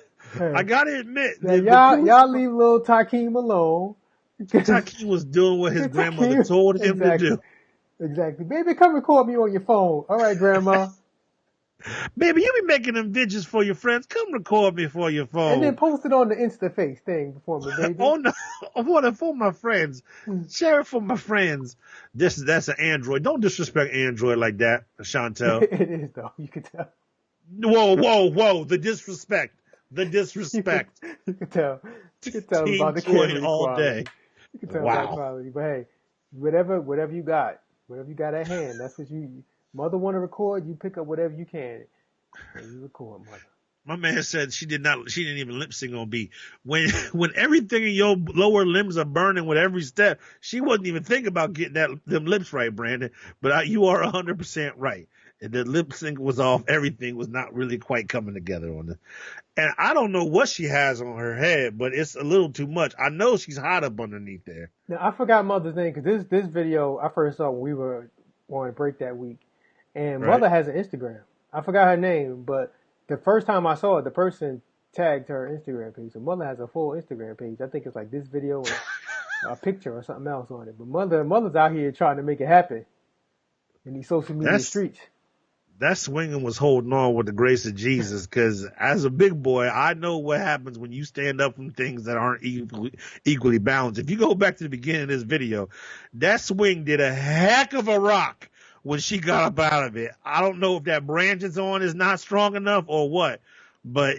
Speaker 2: admit.
Speaker 1: Now, y'all leave little Takeem alone.
Speaker 2: Takeem was doing what his grandmother told him to do.
Speaker 1: Exactly. Baby, come record me on your phone. All right, Grandma.
Speaker 2: Baby, you be making them videos for your friends. Come record me for your phone.
Speaker 1: And then post it on the InstaFace thing for me, baby.
Speaker 2: Oh, no. I want it for my friends. Share it for my friends. That's an Android. Don't disrespect Android like that, Chantel.
Speaker 1: It is, though. You can tell.
Speaker 2: Whoa. The disrespect. You
Speaker 1: can tell. You can tell about the quality
Speaker 2: all day.
Speaker 1: You can tell about quality. But hey, whatever you got at hand, that's what Mother want to record, you pick up whatever you can. And you record, Mother.
Speaker 2: My man said she didn't even lip sync on beat. When everything in your lower limbs are burning with every step, she wasn't even thinking about getting them lips right, Brandon. But you are 100% right. The lip sync was off. Everything was not really quite coming together on it. And I don't know what she has on her head, but it's a little too much. I know she's hot up underneath there.
Speaker 1: Now, I forgot Mother's name because this video I first saw when we were on a break that week. And Mother has an Instagram. I forgot her name, but the first time I saw it, the person tagged her Instagram page. So Mother has a full Instagram page. I think it's like this video and a picture or something else on it. But Mother's out here trying to make it happen in these social media streets.
Speaker 2: That swinging was holding on with the grace of Jesus, because as a big boy, I know what happens when you stand up from things that aren't equally balanced. If you go back to the beginning of this video, that swing did a heck of a rock when she got up out of it. I don't know if that branch it's on is not strong enough or what, but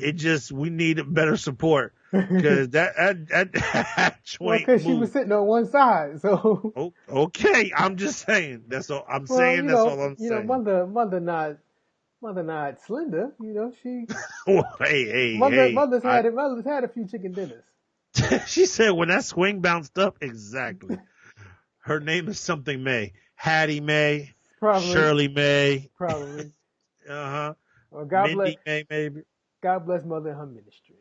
Speaker 2: we need better support, because that joint
Speaker 1: because she was sitting on one side, so.
Speaker 2: Oh, okay, I'm just saying. That's all I'm saying. That's all I'm saying.
Speaker 1: Mother not slender. She.
Speaker 2: hey.
Speaker 1: Mother's had a few chicken dinners.
Speaker 2: She said when that swing bounced up, exactly. Her name is something May. Hattie May.
Speaker 1: Probably.
Speaker 2: Shirley May.
Speaker 1: Probably.
Speaker 2: Well,
Speaker 1: God
Speaker 2: Mindy
Speaker 1: bless.
Speaker 2: May, maybe.
Speaker 1: God bless Mother and her ministry.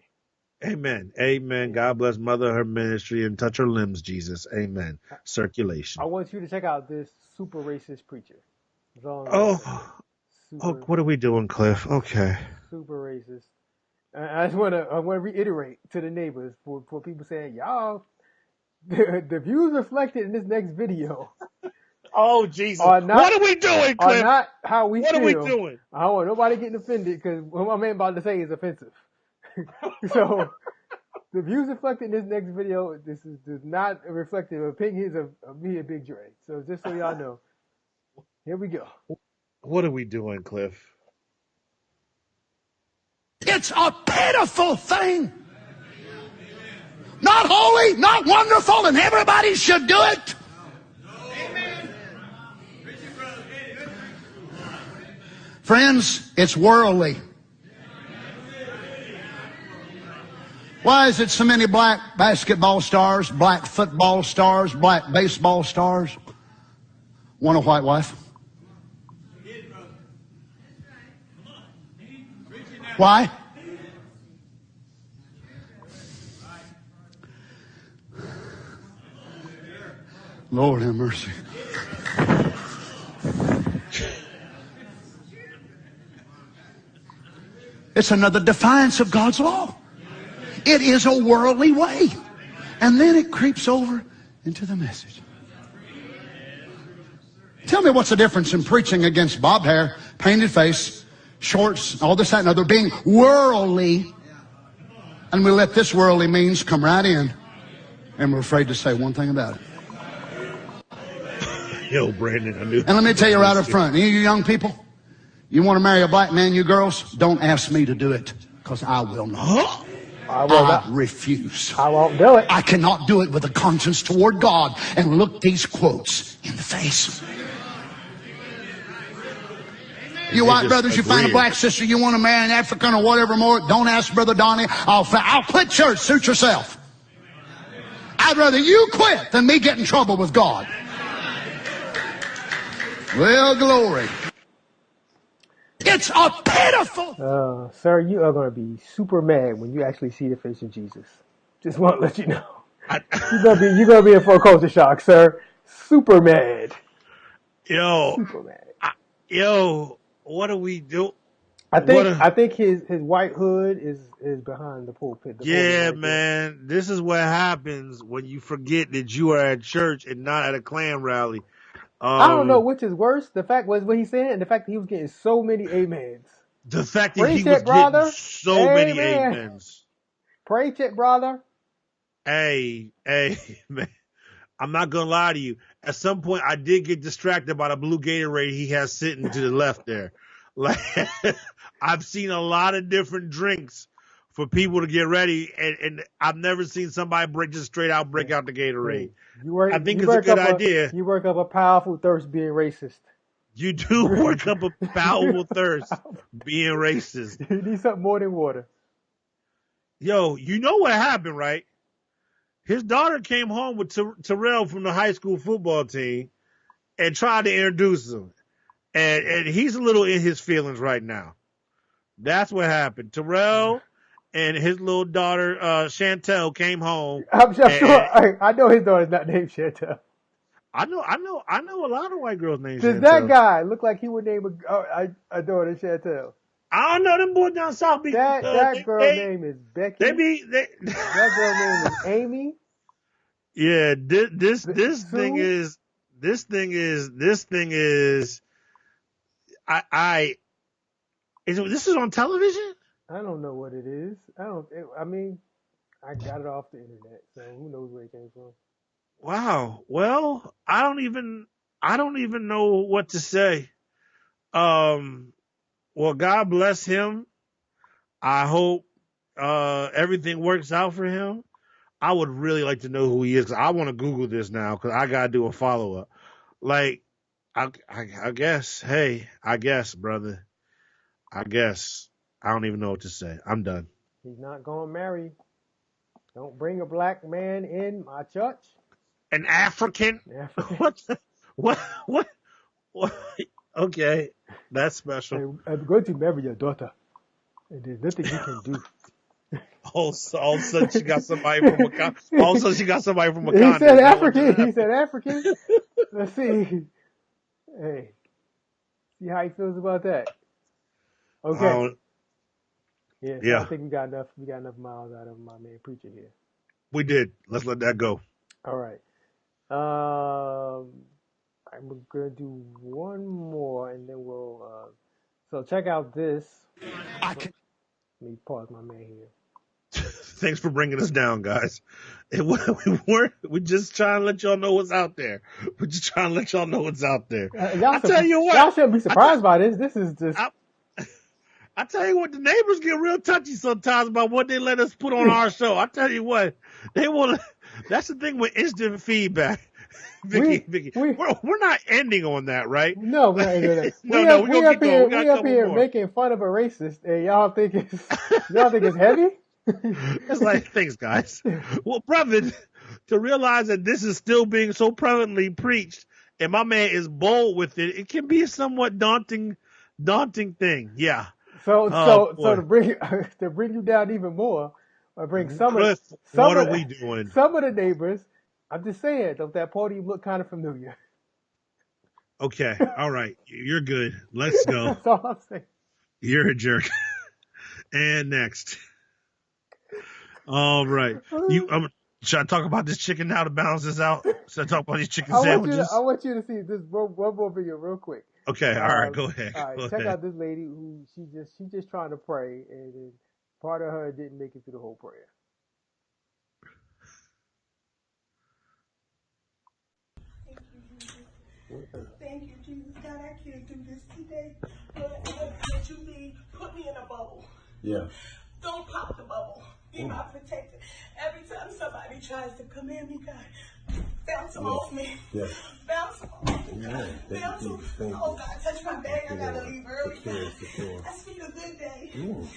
Speaker 2: Amen. Amen. God bless Mother, her ministry, and touch her limbs, Jesus. Amen. Circulation.
Speaker 1: I want you to check out this super racist preacher.
Speaker 2: What are we doing, Cliff? Okay.
Speaker 1: Super racist. I just want to reiterate to the neighbors for people saying, y'all, the views reflected in this next video.
Speaker 2: Oh, Jesus. What are we doing, Cliff?
Speaker 1: Are not how we feel.
Speaker 2: What are we doing?
Speaker 1: I don't want nobody getting offended because what my man about to say is offensive. So, the views reflected in this next video, this is not a reflective opinions of me and Big Dre. So, just so y'all know, here we go.
Speaker 2: What are we doing, Cliff?
Speaker 5: It's a pitiful thing. Not holy, not wonderful, and everybody should do it. Friends, it's worldly. Why is it so many black basketball stars, black football stars, black baseball stars want a white wife? Why? Lord have mercy. It's another defiance of God's law. It is a worldly way. And then it creeps over into the message. Tell me what's the difference in preaching against bobbed hair, painted face, shorts, all this, that, and other, being worldly, and we let this worldly means come right in, and we're afraid to say one thing about it.
Speaker 2: Yo, Brandon, I knew.
Speaker 5: And let me tell you right up front, any of you young people, you want to marry a black man, you girls, don't ask me to do it, because I will not. I refuse.
Speaker 1: I won't do it.
Speaker 5: I cannot do it with a conscience toward God and look these quotes in the face. You white brothers, you find a black sister, you want to marry an African or whatever more, don't ask Brother Donnie. I'll quit church. Suit yourself. I'd rather you quit than me get in trouble with God. Well, glory. It's a pitiful.
Speaker 1: Sir, you are going to be super mad when you actually see the face of Jesus. Just want to let you know. You're going to be in for a culture shock, sir. Super mad.
Speaker 2: Super mad. What do we do?
Speaker 1: I think his white hood is behind the pulpit.
Speaker 2: Yeah, man. This is what happens when you forget that you are at church and not at a Klan rally.
Speaker 1: I don't know which is worse. The fact was what he said, and the fact that he was getting so many amens.
Speaker 2: The fact that he was getting so many amens.
Speaker 1: Pray check, brother.
Speaker 2: Hey, man. I'm not gonna lie to you. At some point, I did get distracted by the blue Gatorade he has sitting to the left there. Like, I've seen a lot of different drinks for people to get ready, and I've never seen somebody break out the Gatorade. I think it's a good idea.
Speaker 1: You work up a powerful thirst being racist.
Speaker 2: You do work up a powerful thirst being racist.
Speaker 1: You need something more than water.
Speaker 2: Yo, you know what happened, right? His daughter came home with Terrell from the high school football team and tried to introduce him. and he's a little in his feelings right now. That's what happened. Terrell and his little daughter Chantel came home.
Speaker 1: I'm sure. I know his daughter's not named Chantel.
Speaker 2: I know a lot of white girls named
Speaker 1: Does
Speaker 2: Chantel.
Speaker 1: that guy look like he would name a daughter Chantel?
Speaker 2: I don't know them boys down south.
Speaker 1: That girl name is Becky. That girl name is Amy.
Speaker 2: Yeah, this thing is. This thing is. This is on television?
Speaker 1: I don't know what it is. I got it off the internet, so who knows where it came from.
Speaker 2: Wow. Well, I don't even know what to say. Well, God bless him. I hope everything works out for him. I would really like to know who he is, because I want to Google this now, because I got to do a follow-up. Like, I guess, brother. I guess. I don't even know what to say. I'm done.
Speaker 1: He's not going to marry. Don't bring a black man in my church.
Speaker 2: An African? What? Okay. That's special.
Speaker 1: I'm going to marry your daughter. And there's nothing you can do.
Speaker 2: All of a sudden she got somebody from Wakanda.
Speaker 1: He said African. Let's see. Hey. See how he feels about that. Okay. So I think we got enough miles out of my man preacher here.
Speaker 2: We did. Let's let that go.
Speaker 1: All right. I'm gonna do one more, and then we'll. So check out this. Let me pause my man here.
Speaker 2: Thanks for bringing us down, guys. We're just trying to let y'all know what's out there. I tell you what.
Speaker 1: Y'all shouldn't be surprised by this. This is just.
Speaker 2: I tell you what, the neighbors get real touchy sometimes about what they let us put on our show. I tell you what, they want to. That's the thing with instant feedback. Vicky, we're not ending on that, right?
Speaker 1: No, we're not ending that. We up here making fun of a racist, and y'all think it's heavy?
Speaker 2: It's like, thanks, guys. Well, brother, to realize that this is still being so prevalently preached, and my man is bold with it, it can be a somewhat daunting thing. Yeah.
Speaker 1: So to bring you down even more, I bring some of the neighbors. I'm just saying, don't that podium look kind of familiar?
Speaker 2: Okay, all right, you're good. Let's go.
Speaker 1: That's all I'm saying.
Speaker 2: You're a jerk. And next. All right, should I talk about this chicken now to balance this out? Should I talk about these chicken sandwiches?
Speaker 1: I want you to see this one more video real quick.
Speaker 2: Okay, all right, go ahead.
Speaker 1: All right, check out this lady who she just trying to pray, and then part of her didn't make it through the whole prayer.
Speaker 6: Thank you, Jesus. God, I can't do this today. But let you be. Put me in a bubble.
Speaker 7: Yeah.
Speaker 6: Don't pop the bubble. Be my protector. Every time somebody tries to come in me, God, bounce them off me.
Speaker 7: Yeah.
Speaker 6: Bounce them off me.
Speaker 7: Yeah.
Speaker 6: Bounce them. Oh, God, touch my bag. I gotta leave early. I speak a good day.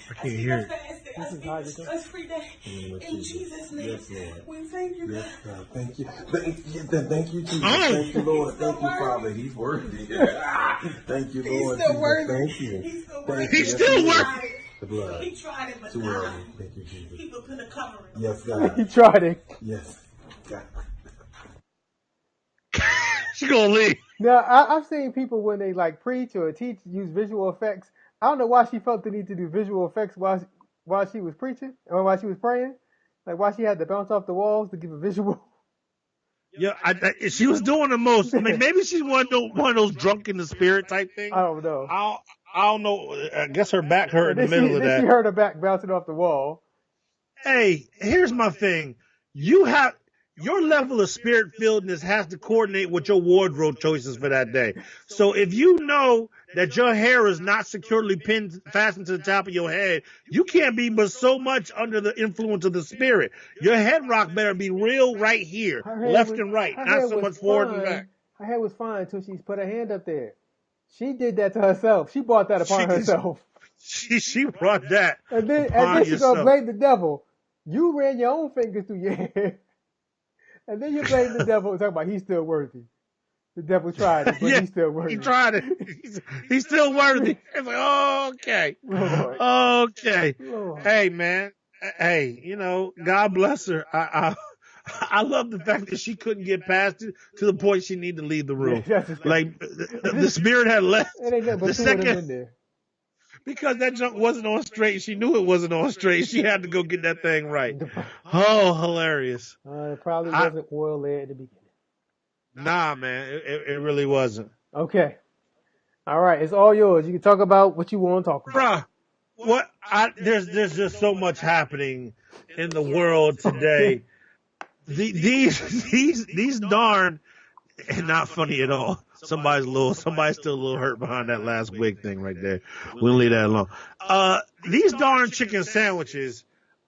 Speaker 2: I can't hear it.
Speaker 6: I speak a stress-free day. In Jesus' name.
Speaker 7: Yes, Lord.
Speaker 6: We thank you, God.
Speaker 7: God. Thank you. Thank you, Jesus. Thank you, Lord. Thank you, Father. He's worthy. Thank you, Lord.
Speaker 6: He's still worthy.
Speaker 7: Thank you.
Speaker 6: He's still worthy.
Speaker 2: He's still worthy.
Speaker 7: The blood.
Speaker 6: He tried it, but
Speaker 7: Too
Speaker 6: not.
Speaker 7: early. Thank you, Jesus.
Speaker 6: He could put a covering.
Speaker 7: Yes, God.
Speaker 1: He tried it.
Speaker 7: Yes. God.
Speaker 2: She gonna leave.
Speaker 1: Now I've seen people when they like preach or teach use visual effects. I don't know why she felt the need to do visual effects while she was preaching or while she was praying. Like why she had to bounce off the walls to give a visual.
Speaker 2: Yeah, she was doing the most. I mean, maybe she's one of those drunk in the spirit type things.
Speaker 1: I don't know.
Speaker 2: I don't know. I guess her back hurt in the middle of that.
Speaker 1: She heard her back bouncing off the wall.
Speaker 2: Hey, here's my thing. Your level of spirit-filledness has to coordinate with your wardrobe choices for that day. So if you know that your hair is not securely fastened to the top of your head, you can't be but so much under the influence of the spirit. Your head rock better be real right here, left and right, not so much forward and back.
Speaker 1: Her hair was fine until she put her hand up there. She did that to herself. She brought that upon herself.
Speaker 2: She brought that
Speaker 1: and then she's going to blame the devil. You ran your own fingers through your hair. And then you blame the devil and talk about he's still worthy. The devil tried it, but he's still worthy.
Speaker 2: He tried it. He's still worthy. It's like, oh, okay.
Speaker 1: Lord.
Speaker 2: Okay.
Speaker 1: Lord.
Speaker 2: Hey, man. Hey, God bless her. I love the fact that she couldn't get past it to the point she needed to leave the room. Like, the spirit had left.
Speaker 1: It ain't nothing but
Speaker 2: the
Speaker 1: two of them
Speaker 2: second,
Speaker 1: in there.
Speaker 2: because that junk wasn't on straight. She knew it wasn't on straight. She had to go get that thing right. Oh, hilarious.
Speaker 1: It probably wasn't oil there at the beginning.
Speaker 2: Nah, man, it really wasn't.
Speaker 1: Okay. All right, it's all yours. You can talk about what you want to talk about.
Speaker 2: Bruh, there's just so much happening in the world today. These darn, and not funny at all. Somebody's still a little hurt behind that last wig thing right there. We'll leave that alone. These darn chicken sandwiches,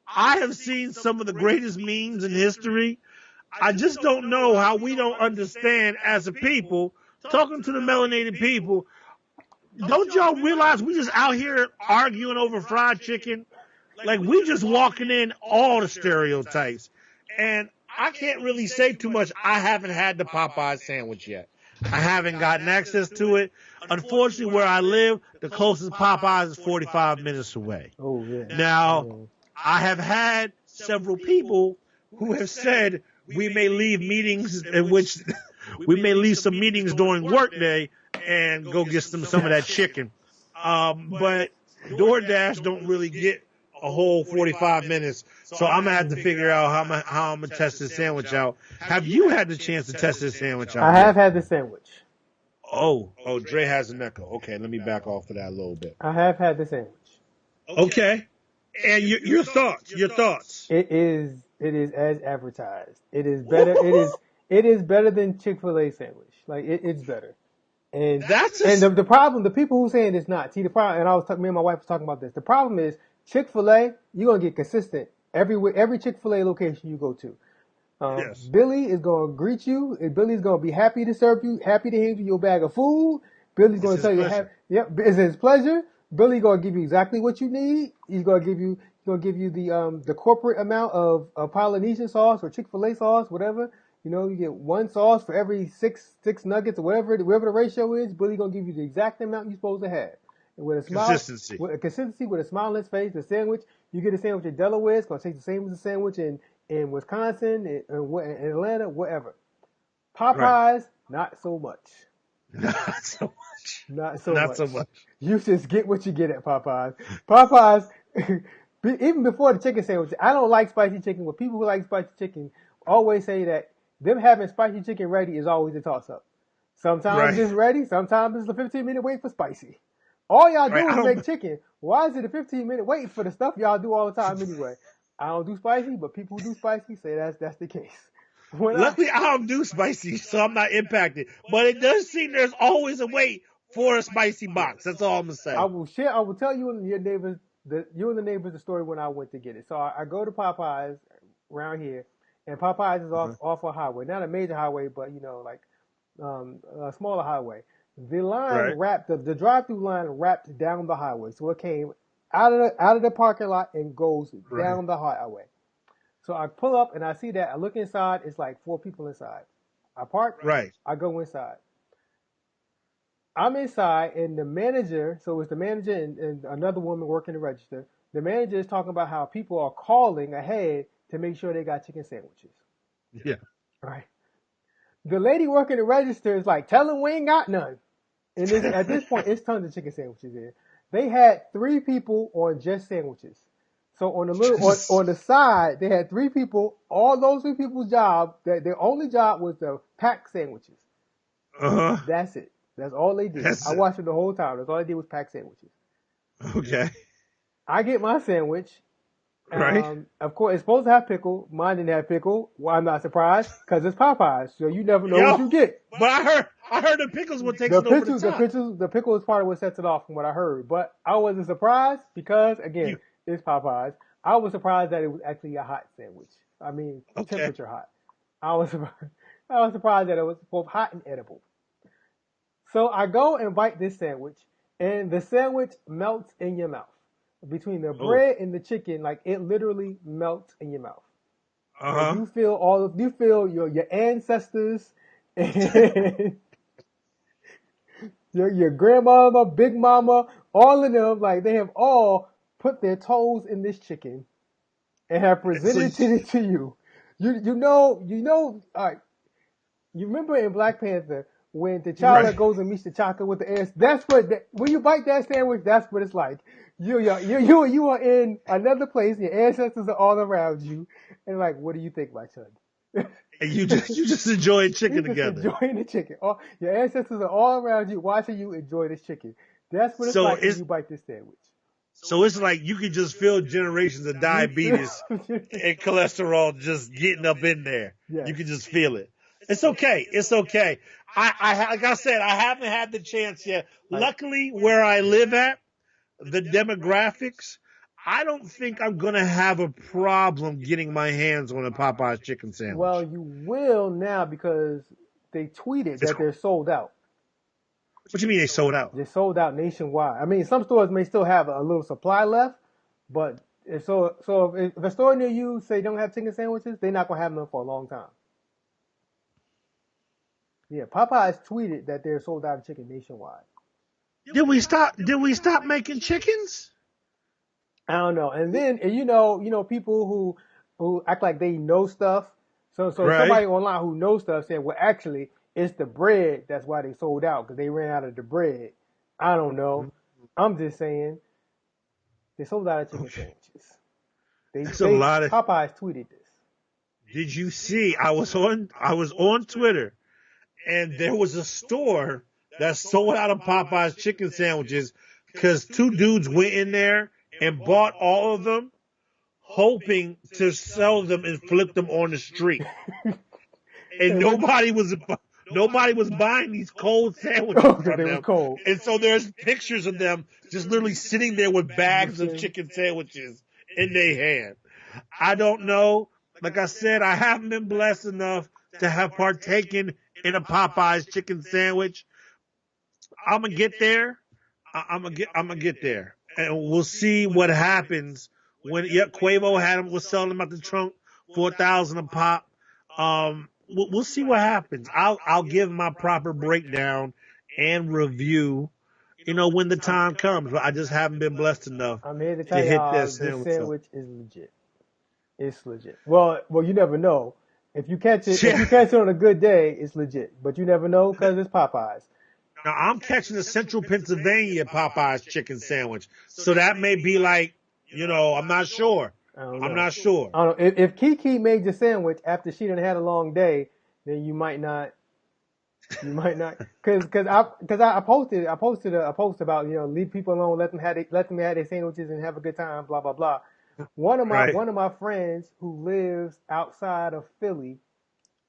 Speaker 2: I have seen some of the greatest memes in history. I just don't know how we don't understand as a people, talking to the melanated people. Don't y'all realize we just out here arguing over fried chicken? Like, we just walking in all the stereotypes. And I can't really say too much. I haven't had the Popeye sandwich yet. I haven't gotten access to it. Unfortunately, where I live, the closest Popeyes is 45 minutes away.
Speaker 1: Oh, yeah.
Speaker 2: Now, I have had several people who have said we may leave meetings in which we may leave some meetings during workday and go get some of that chicken. But DoorDash don't really get a whole 45 minutes. So I'm going to have to figure out how I'm going to test this sandwich out. Have you had the chance to test this sandwich out?
Speaker 1: I have had the sandwich.
Speaker 2: Oh, Dre has an echo. Okay, let me back off of that a little bit.
Speaker 1: I have had the sandwich.
Speaker 2: Okay. And your thoughts.
Speaker 1: It is as advertised. It is better. It is better than Chick-fil-A sandwich. Like, it's better. And the problem, the people who saying it's not. See, the problem, and me and my wife was talking about this. The problem is Chick-fil-A, you're going to get consistent every Chick-fil-A location you go to.
Speaker 2: Yes.
Speaker 1: Billy is going to greet you. Billy's going to be happy to serve you, happy to hand you your bag of food. Billy's going to tell you, it's his pleasure. Billy's going to give you exactly what you need. He's going to give you the corporate amount of Polynesian sauce or Chick-fil-A sauce, whatever. You get one sauce for every six nuggets or whatever the ratio is. Billy's going to give you the exact amount you're supposed to have. And with a smile,
Speaker 2: consistency,
Speaker 1: with a smile on his face, the sandwich, you get a sandwich in Delaware, it's going to taste the same as a sandwich in Wisconsin, in Atlanta, whatever. Popeyes, not so much.
Speaker 2: Not so much.
Speaker 1: You just get what you get at Popeyes. Popeyes, even before the chicken sandwich, I don't like spicy chicken. But people who like spicy chicken always say that them having spicy chicken ready is always a toss-up. Sometimes it's ready. Sometimes it's a 15-minute wait for spicy. All y'all do is make chicken. Why is it a 15-minute wait for the stuff y'all do all the time anyway? I don't do spicy, but people who do spicy say that's the case.
Speaker 2: Luckily, I don't do spicy, so I'm not impacted. But it does seem there's always a wait for a spicy box. That's all I'm gonna say.
Speaker 1: I will tell you and your neighbors, the story when I went to get it. So I go to Popeyes around here, and Popeyes is off a highway, not a major highway, but like a smaller highway. The line the drive-through line wrapped down the highway, so it came out of the parking lot and goes down the highway. So I pull up and I see that. I look inside. It's like 4 people inside. I park. I go inside. I'm inside, and the manager. So it's the manager and another woman working the register. The manager is talking about how people are calling ahead to make sure they got chicken sandwiches.
Speaker 2: Yeah.
Speaker 1: Right. The lady working the register is like, "Tell them we ain't got none." And at this point, it's tons of chicken sandwiches there. They had 3 people on just sandwiches. So on the side, they had 3 people. All those 3 people's job, their only job was to pack sandwiches. That's it. That's all they did. I watched it the whole time. That's all they did was pack sandwiches.
Speaker 2: Okay.
Speaker 1: I get my sandwich.
Speaker 2: Right.
Speaker 1: Of course, it's supposed to have pickle. Mine didn't have pickle. Well, I'm not surprised because it's Popeyes, so you never know what you get.
Speaker 2: But I heard the pickles would take it over the top.
Speaker 1: The pickle is part of what sets it off, from what I heard. But I wasn't surprised because, again, it's Popeyes. I was surprised that it was actually a hot sandwich. I mean, temperature hot. I was surprised that it was both hot and edible. So I go and bite this sandwich, and the sandwich melts in your mouth. Between the bread and the chicken, like, it literally melts in your mouth. You feel your ancestors and your grandmama, big mama, all of them, like they have all put their toes in this chicken and have presented it to you. You know, all right, you remember in Black Panther when T'Challa goes and meets T'Chaka with the ass? That's when you bite that sandwich, that's what it's like. You are in another place. Your ancestors are all around you, and like, what do you think, my son?
Speaker 2: And you just enjoy chicken together.
Speaker 1: Enjoying the chicken. Your ancestors are all around you, watching you enjoy this chicken. That's what it's like when you bite this sandwich.
Speaker 2: So it's like you can just feel generations of diabetes and cholesterol just getting up in there. Yes. You can just feel it. It's okay. It's okay. I like I said, I haven't had the chance yet. Luckily, where I live at, the demographics, I don't think I'm going to have a problem getting my hands on a Popeye's chicken sandwich.
Speaker 1: Well, you will now because they tweeted that they're sold out.
Speaker 2: What do you mean they sold out?
Speaker 1: They're sold out nationwide. I mean, some stores may still have a little supply left, but if a store near you say don't have chicken sandwiches, they're not going to have them for a long time. Yeah, Popeyes tweeted that they're sold out of chicken nationwide.
Speaker 2: Did we stop making chickens?
Speaker 1: I don't know. And then you know people who act like they know stuff. So somebody online who knows stuff said, well, actually, it's the bread that's why they sold out because they ran out of the bread. I don't know. I'm just saying they sold out of chicken sandwiches. Popeyes tweeted this.
Speaker 2: Did you see? I was on Twitter, and there was a store that sold out of Popeye's chicken sandwiches because two dudes went in there and bought all of them, hoping to sell them and flip them on the street. And nobody was buying these cold sandwiches from them. Cold. And so there's pictures of them just literally sitting there with bags of chicken sandwiches in their hand. I don't know. Like I said, I haven't been blessed enough to have partaken in a Popeye's chicken sandwich. I'm gonna get there. I'm gonna get there, and we'll see what happens when. Quavo was selling them out the trunk for $1,000 a pop. We'll see what happens. I'll give my proper breakdown and review, when the time comes. But I just haven't been blessed enough
Speaker 1: I'm here to tell hit that this sandwich is legit. It's legit. Well, you never know. If you catch it on a good day, it's legit. But you never know because it's Popeyes.
Speaker 2: Now, I'm catching a Central Pennsylvania Popeye's chicken sandwich. So that may be like, I'm not sure. I'm not sure.
Speaker 1: I don't know. If Kiki made your sandwich after she done had a long day, then you might not. Because I posted a post about, leave people alone, let them have their sandwiches and have a good time, blah, blah, blah. One of my friends who lives outside of Philly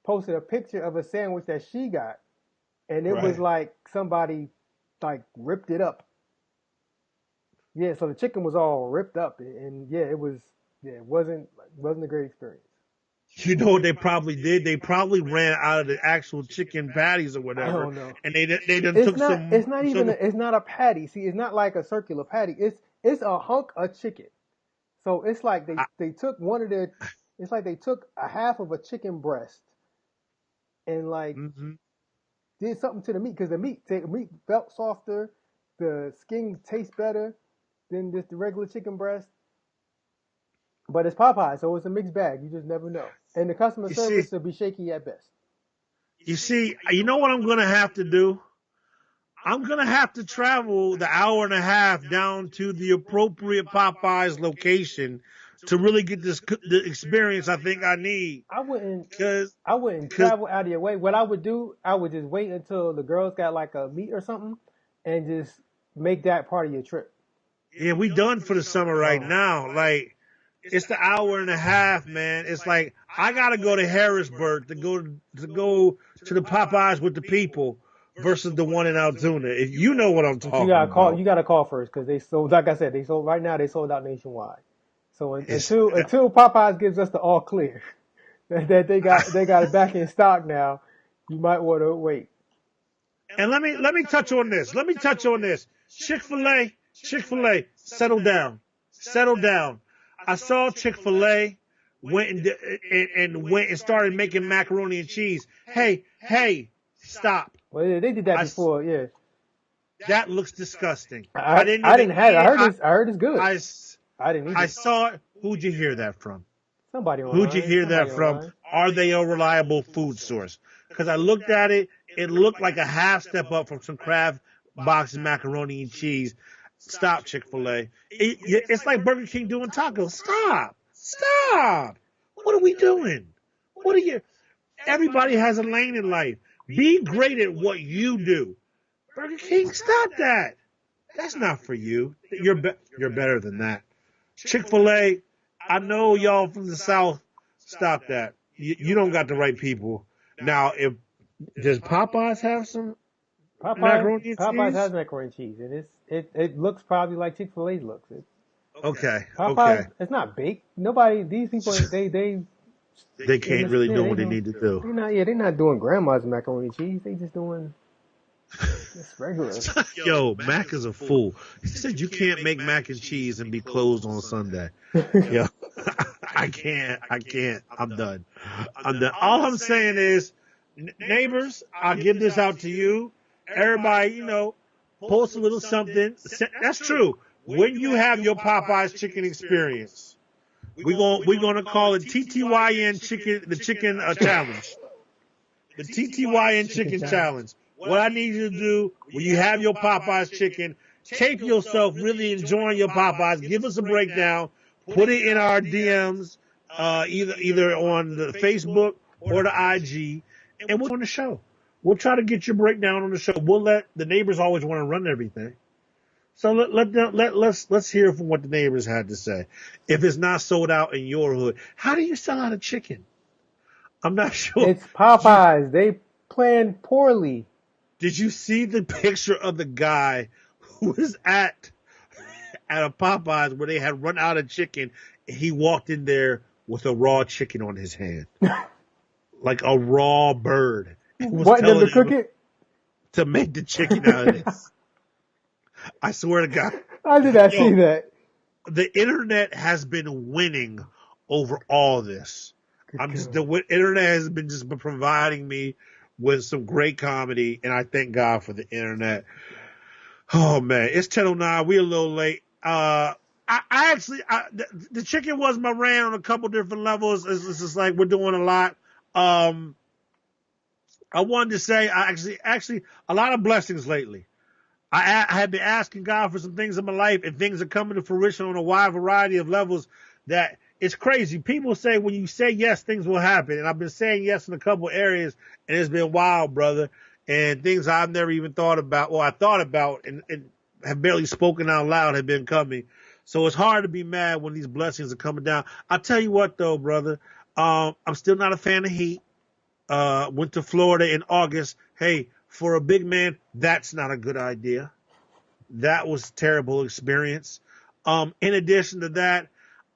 Speaker 1: posted a picture of a sandwich that she got. And it was like somebody ripped it up. Yeah, so the chicken was all ripped up, and it wasn't a great experience.
Speaker 2: You know what they probably did? They probably ran out of the actual chicken patties or whatever. I don't know. And they done took some.
Speaker 1: It's not even. It's not a patty. See, it's not like a circular patty. It's a hunk of chicken. So it's like they took one of their. It's like they took a half of a chicken breast, and did something to the meat because the meat felt softer, the skin tastes better than just the regular chicken breast. But it's Popeye, so it's a mixed bag. You just never know. And the customer service will be shaky at best.
Speaker 2: You see, you know what I'm going to have to do? I'm going to have to travel the hour and a half down to the appropriate Popeye's location to really get the experience I think I need.
Speaker 1: I wouldn't travel out of your way. What I would do, I would just wait until the girls got like a meet or something and just make that part of your trip.
Speaker 2: Yeah, we done for the summer right now. Like, it's the hour and a half, man. It's like I gotta go to Harrisburg to go to the Popeyes with the people versus the one in Altoona. If you know what I'm talking about.
Speaker 1: You gotta call first because they sold. Like I said, they sold out nationwide. So until Popeyes gives us the all clear that they got it back in stock now, you might want to wait.
Speaker 2: And let me touch on this. Chick-fil-A, settle down. I saw Chick-fil-A went and started making macaroni and cheese. Hey, stop.
Speaker 1: Well, yeah, they did that before, yeah.
Speaker 2: That looks disgusting.
Speaker 1: I didn't have it. I heard it's good. I didn't either.
Speaker 2: I saw it. Who'd you hear that from?
Speaker 1: Somebody online.
Speaker 2: Who'd you hear that from?
Speaker 1: Online.
Speaker 2: Are they a reliable food source? Because I looked at it. It looked like a half step up from some Kraft boxed macaroni and cheese. Stop, Chick-fil-A. It's like Burger King doing tacos. Stop. What are we doing? Everybody has a lane in life. Be great at what you do. Burger King, stop that. That's not for you. You're better than that. Chick-fil-A, I know y'all from the South. Stop that. You don't got the right people. Now, does Popeyes have some macaroni and cheese?
Speaker 1: Popeyes has macaroni and cheese, and it looks probably like Chick-fil-A's looks.
Speaker 2: Okay.
Speaker 1: Popeyes, it's not baked. These people,
Speaker 2: they can't really do what they need to do.
Speaker 1: They're not doing grandma's macaroni and cheese. They just doing just regular.
Speaker 2: Yo, Mac is a fool. He said you can't make mac and cheese and be closed on Sunday. Yo, I can't. I'm done. All I'm saying is, neighbors, I'll give this out to you. Everybody, post a little something. That's true. When you have your Popeyes chicken experience, we're gonna call it TTYN chicken, the chicken challenge. The TTYN chicken challenge. What I need you to do when you have your Popeyes chicken, tape yourself really enjoying your Popeyes. Give us a breakdown. Put it in our DMs, either on the Facebook or the IG, and we'll on the show. We'll try to get your breakdown on the show. We'll let the neighbors always want to run everything. So let's hear from what the neighbors had to say. If it's not sold out in your hood, how do you sell out a chicken? I'm not sure.
Speaker 1: It's Popeyes. They plan poorly.
Speaker 2: Did you see the picture of the guy who was at a Popeyes where they had run out of chicken? He walked in there with a raw chicken on his hand, like a raw bird.
Speaker 1: What, them to cook it?
Speaker 2: To make the chicken out of this. I swear to God.
Speaker 1: How did I see that?
Speaker 2: The internet has been winning over all this. The internet has been just providing me with some great comedy, and I thank God for the internet. Oh man, it's 10:09. We're a little late. The chicken was my rant on a couple different levels. It's just like we're doing a lot. I wanted to say, actually, a lot of blessings lately. I have been asking God for some things in my life, and things are coming to fruition on a wide variety of levels that it's crazy. People say when you say yes, things will happen. And I've been saying yes in a couple areas, and it's been wild, brother. And things I've never even thought about, or I thought about and have barely spoken out loud have been coming. So it's hard to be mad when these blessings are coming down. I'll tell you what, though, brother. I'm still not a fan of heat. Went to Florida in August. Hey, for a big man, that's not a good idea. That was a terrible experience. In addition to that,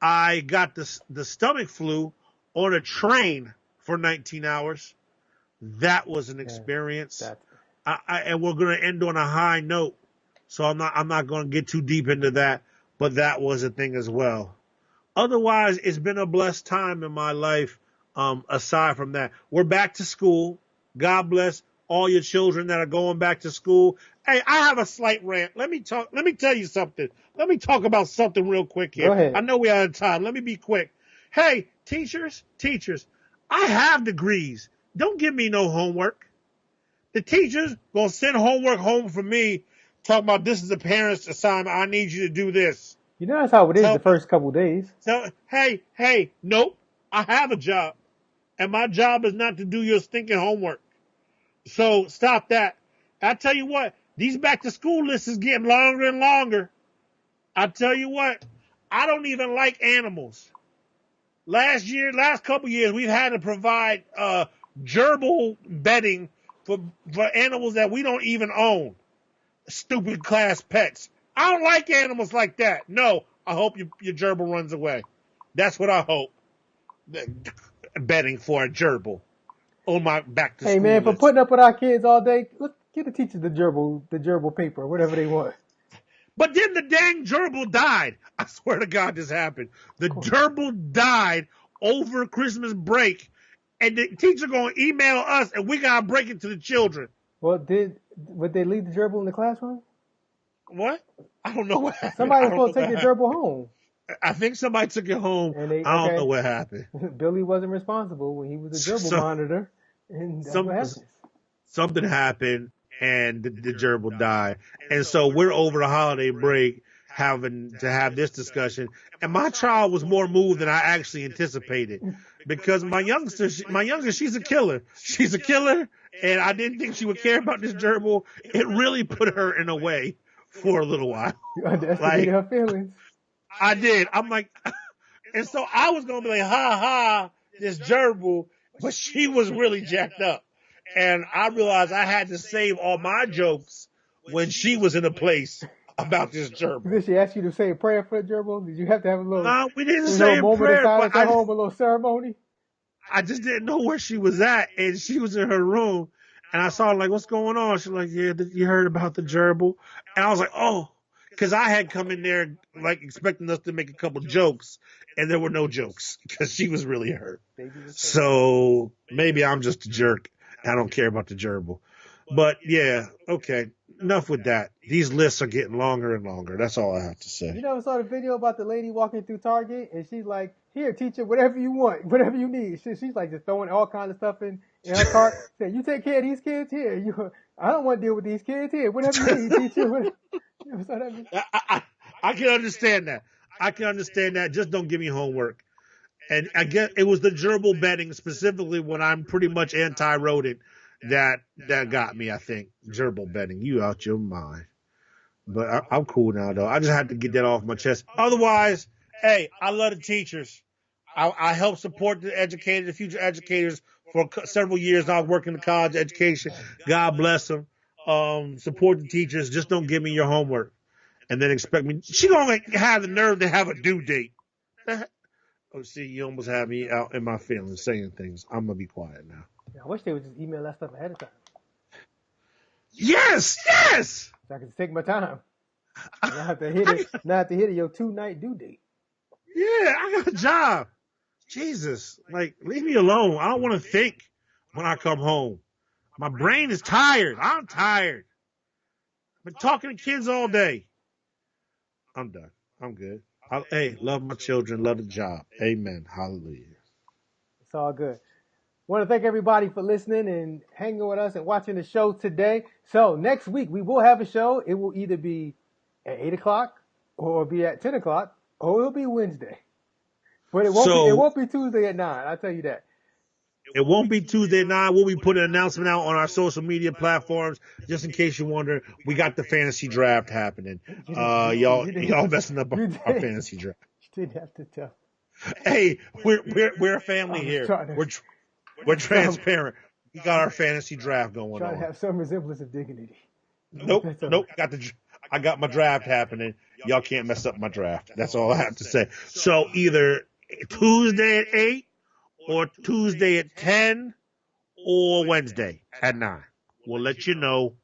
Speaker 2: I got the stomach flu on a train for 19 hours. That was an experience. And we're going to end on a high note. So I'm not going to get too deep into that, but that was a thing as well. Otherwise, it's been a blessed time in my life. Aside from that, we're back to school. God bless all your children that are going back to school. Hey, I have a slight rant. Let me tell you something. Let me talk about something real quick here.
Speaker 1: Go ahead.
Speaker 2: I know we're out of time. Let me be quick. Hey, teachers, I have degrees. Don't give me no homework. The teachers gonna send homework home for me, talking about this is a parent's assignment. I need you to do this.
Speaker 1: You know that's how it is the first couple days.
Speaker 2: So, hey, nope. I have a job. And my job is not to do your stinking homework. So stop that. I tell you what, these back to school lists is getting longer and longer. I tell you what, I don't even like animals. Last couple years, we've had to provide gerbil bedding for animals that we don't even own. Stupid class pets. I don't like animals like that. No, I hope your gerbil runs away. That's what I hope. Betting for a gerbil on my back to school.
Speaker 1: Hey man,
Speaker 2: list.
Speaker 1: for putting up with our kids all day, look, get the teachers the gerbil paper, whatever they want.
Speaker 2: But then the dang gerbil died. I swear to God, this happened. The gerbil died over Christmas break, and the teacher gonna email us, and we gotta break it to the children.
Speaker 1: Well, would they leave the gerbil in the classroom?
Speaker 2: What? I don't know what happened.
Speaker 1: Somebody was supposed to take the gerbil home.
Speaker 2: I think somebody took it home.
Speaker 1: And
Speaker 2: I don't know what happened.
Speaker 1: Billy wasn't responsible when he was the gerbil monitor. And that's what happens.
Speaker 2: Something happened, and the gerbil died. And so we're over the holiday break having to have this discussion. And my child was more moved than I actually anticipated. Because my youngest, she's a killer. She's a killer, and I didn't think she would care about this gerbil. It really put her in a way for a little while.
Speaker 1: You underestimated her feelings.
Speaker 2: I did. I'm like, and so I was going to be like, ha ha, this gerbil, but she was really jacked up. And I realized I had to save all my jokes when she was in a place about this gerbil.
Speaker 1: Did she ask you to say a prayer for the gerbil? Did you have to have a little?
Speaker 2: No, we didn't say a
Speaker 1: moment
Speaker 2: prayer.
Speaker 1: Of silence at home, a little ceremony.
Speaker 2: I just didn't know where she was at, and she was in her room, and I saw her like, "What's going on?" She's like, "Yeah, you heard about the gerbil?" And I was like, "Oh," because I had come in there like expecting us to make a couple jokes, and there were no jokes because she was really hurt. So maybe I'm just a jerk. I don't care about the gerbil. But yeah, okay. Enough with that. These lists are getting longer and longer. That's all I have to say.
Speaker 1: You never saw the video about the lady walking through Target and she's like, "Here, teacher, whatever you want, whatever you need." She's like just throwing all kinds of stuff in her cart. Saying, "You take care of these kids here. I don't want to deal with these kids here. Whatever you need, teacher." You ever saw that?
Speaker 2: I can understand that. I can understand that. Just don't give me homework. And I guess it was the gerbil betting specifically when I'm pretty much anti-rodent that got me, I think. Gerbil betting. You out your mind. But I'm cool now, though. I just had to get that off my chest. Otherwise, hey, I love the teachers. I help support the educators, the future educators for several years now. I work in the college education. God bless them. Support the teachers. Just don't give me your homework. And then expect me. She gonna have the nerve to have a due date. Oh, see, you almost have me out in my feelings saying things. I'm going to be quiet now.
Speaker 1: I wish they would just email that stuff ahead of time.
Speaker 2: Yes!
Speaker 1: So I can take my time. Not have to hit it your 2-night due date.
Speaker 2: Yeah, I got a job. Jesus. Like, leave me alone. I don't want to think when I come home. My brain is tired. I'm tired. I've been talking to kids all day. I'm done. I'm good. Hey, love my children, love the job. Amen. Hallelujah.
Speaker 1: It's all good. Want to thank everybody for listening and hanging with us and watching the show today. So next week we will have a show. It will either be at 8 o'clock or be at 10 o'clock or it'll be Wednesday. But it won't be Tuesday at 9. I'll tell you that.
Speaker 2: It won't be Tuesday at 9. We'll be putting an announcement out on our social media platforms. Just in case you wonder, we got the fantasy draft happening. Y'all messing up our fantasy draft.
Speaker 1: You didn't have to tell.
Speaker 2: Hey, we're a family here. We're transparent. We got our fantasy draft going on.
Speaker 1: Trying to have some resemblance of dignity.
Speaker 2: Nope. I got my draft happening. Y'all can't mess up my draft. That's all I have to say. So either Tuesday at 8 or Tuesday at 10 or Wednesday at 9. We'll let you know.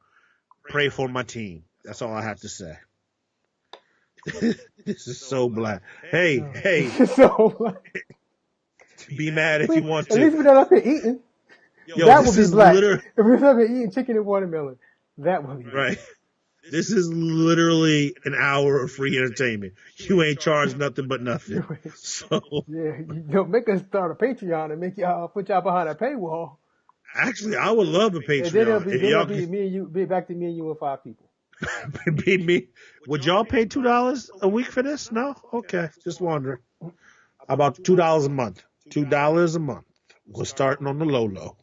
Speaker 2: Pray for my team. That's all I have to say. This is so black. Hey.
Speaker 1: This is so black.
Speaker 2: Be mad if you want to.
Speaker 1: At least we're not up here eating. That would be black. If we're up here eating chicken and watermelon, that would be black.
Speaker 2: Right. This is literally an hour of free entertainment. You ain't charged nothing but nothing. So
Speaker 1: yeah, don't make us start a Patreon and make y'all put y'all behind a paywall.
Speaker 2: Actually, I would love a Patreon.
Speaker 1: And then it'll be me and you. Be back to me and you and 5 people.
Speaker 2: Be me. Would y'all pay $2 a week for this? No? Okay. Just wondering. About $2 a month. $2 a month. We're starting on the low.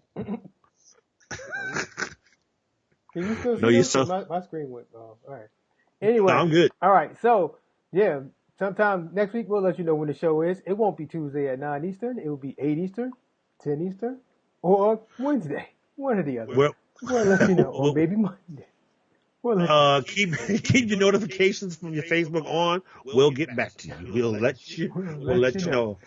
Speaker 1: Can you still see my screen went off. All right. Anyway.
Speaker 2: No, I'm good.
Speaker 1: All right. So, yeah, sometime next week we'll let you know when the show is. It won't be Tuesday at 9 Eastern. It will be 8 Eastern, 10 Eastern, or Wednesday. One or the other. We'll let you know. Or maybe Monday.
Speaker 2: Keep your notifications from your Facebook on. We'll get back to you. We'll let you know.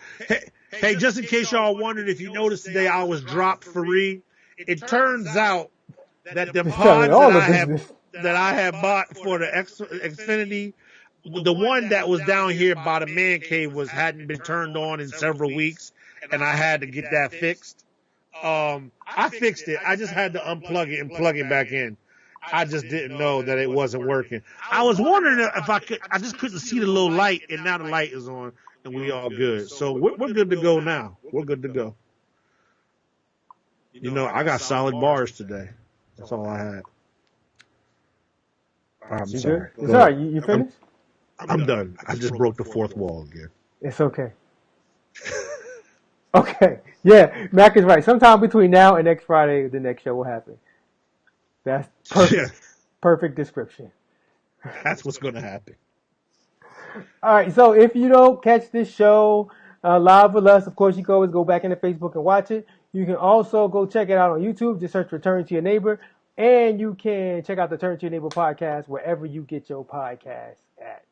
Speaker 2: Hey, just in case y'all wondered, if you noticed today I was dropped for Reid. It turns out that the pods that I had bought for the Xfinity, the one that was down here by the man cave hadn't been turned on in several weeks, and I had to get that fixed. I fixed it. I just had to unplug it and plug it back in. I just didn't know that it wasn't working. I was wondering if I just couldn't see the little light, and now the light is on, and we all good. So we're good to go now. We're good to go. I got solid bars today. That's all I had. I'm sorry.
Speaker 1: It's all right. You finished?
Speaker 2: I'm done. I just broke the fourth wall again.
Speaker 1: It's okay. Okay. Yeah, Mac is right. Sometime between now and next Friday, the next show will happen. That's perfect. Perfect description.
Speaker 2: That's what's going to happen.
Speaker 1: All right. So if you don't catch this show live with us, of course, you can always go back into Facebook and watch it. You can also go check it out on YouTube. Just search for Turn to Your Neighbor. And you can check out the Turn to Your Neighbor podcast wherever you get your podcasts at.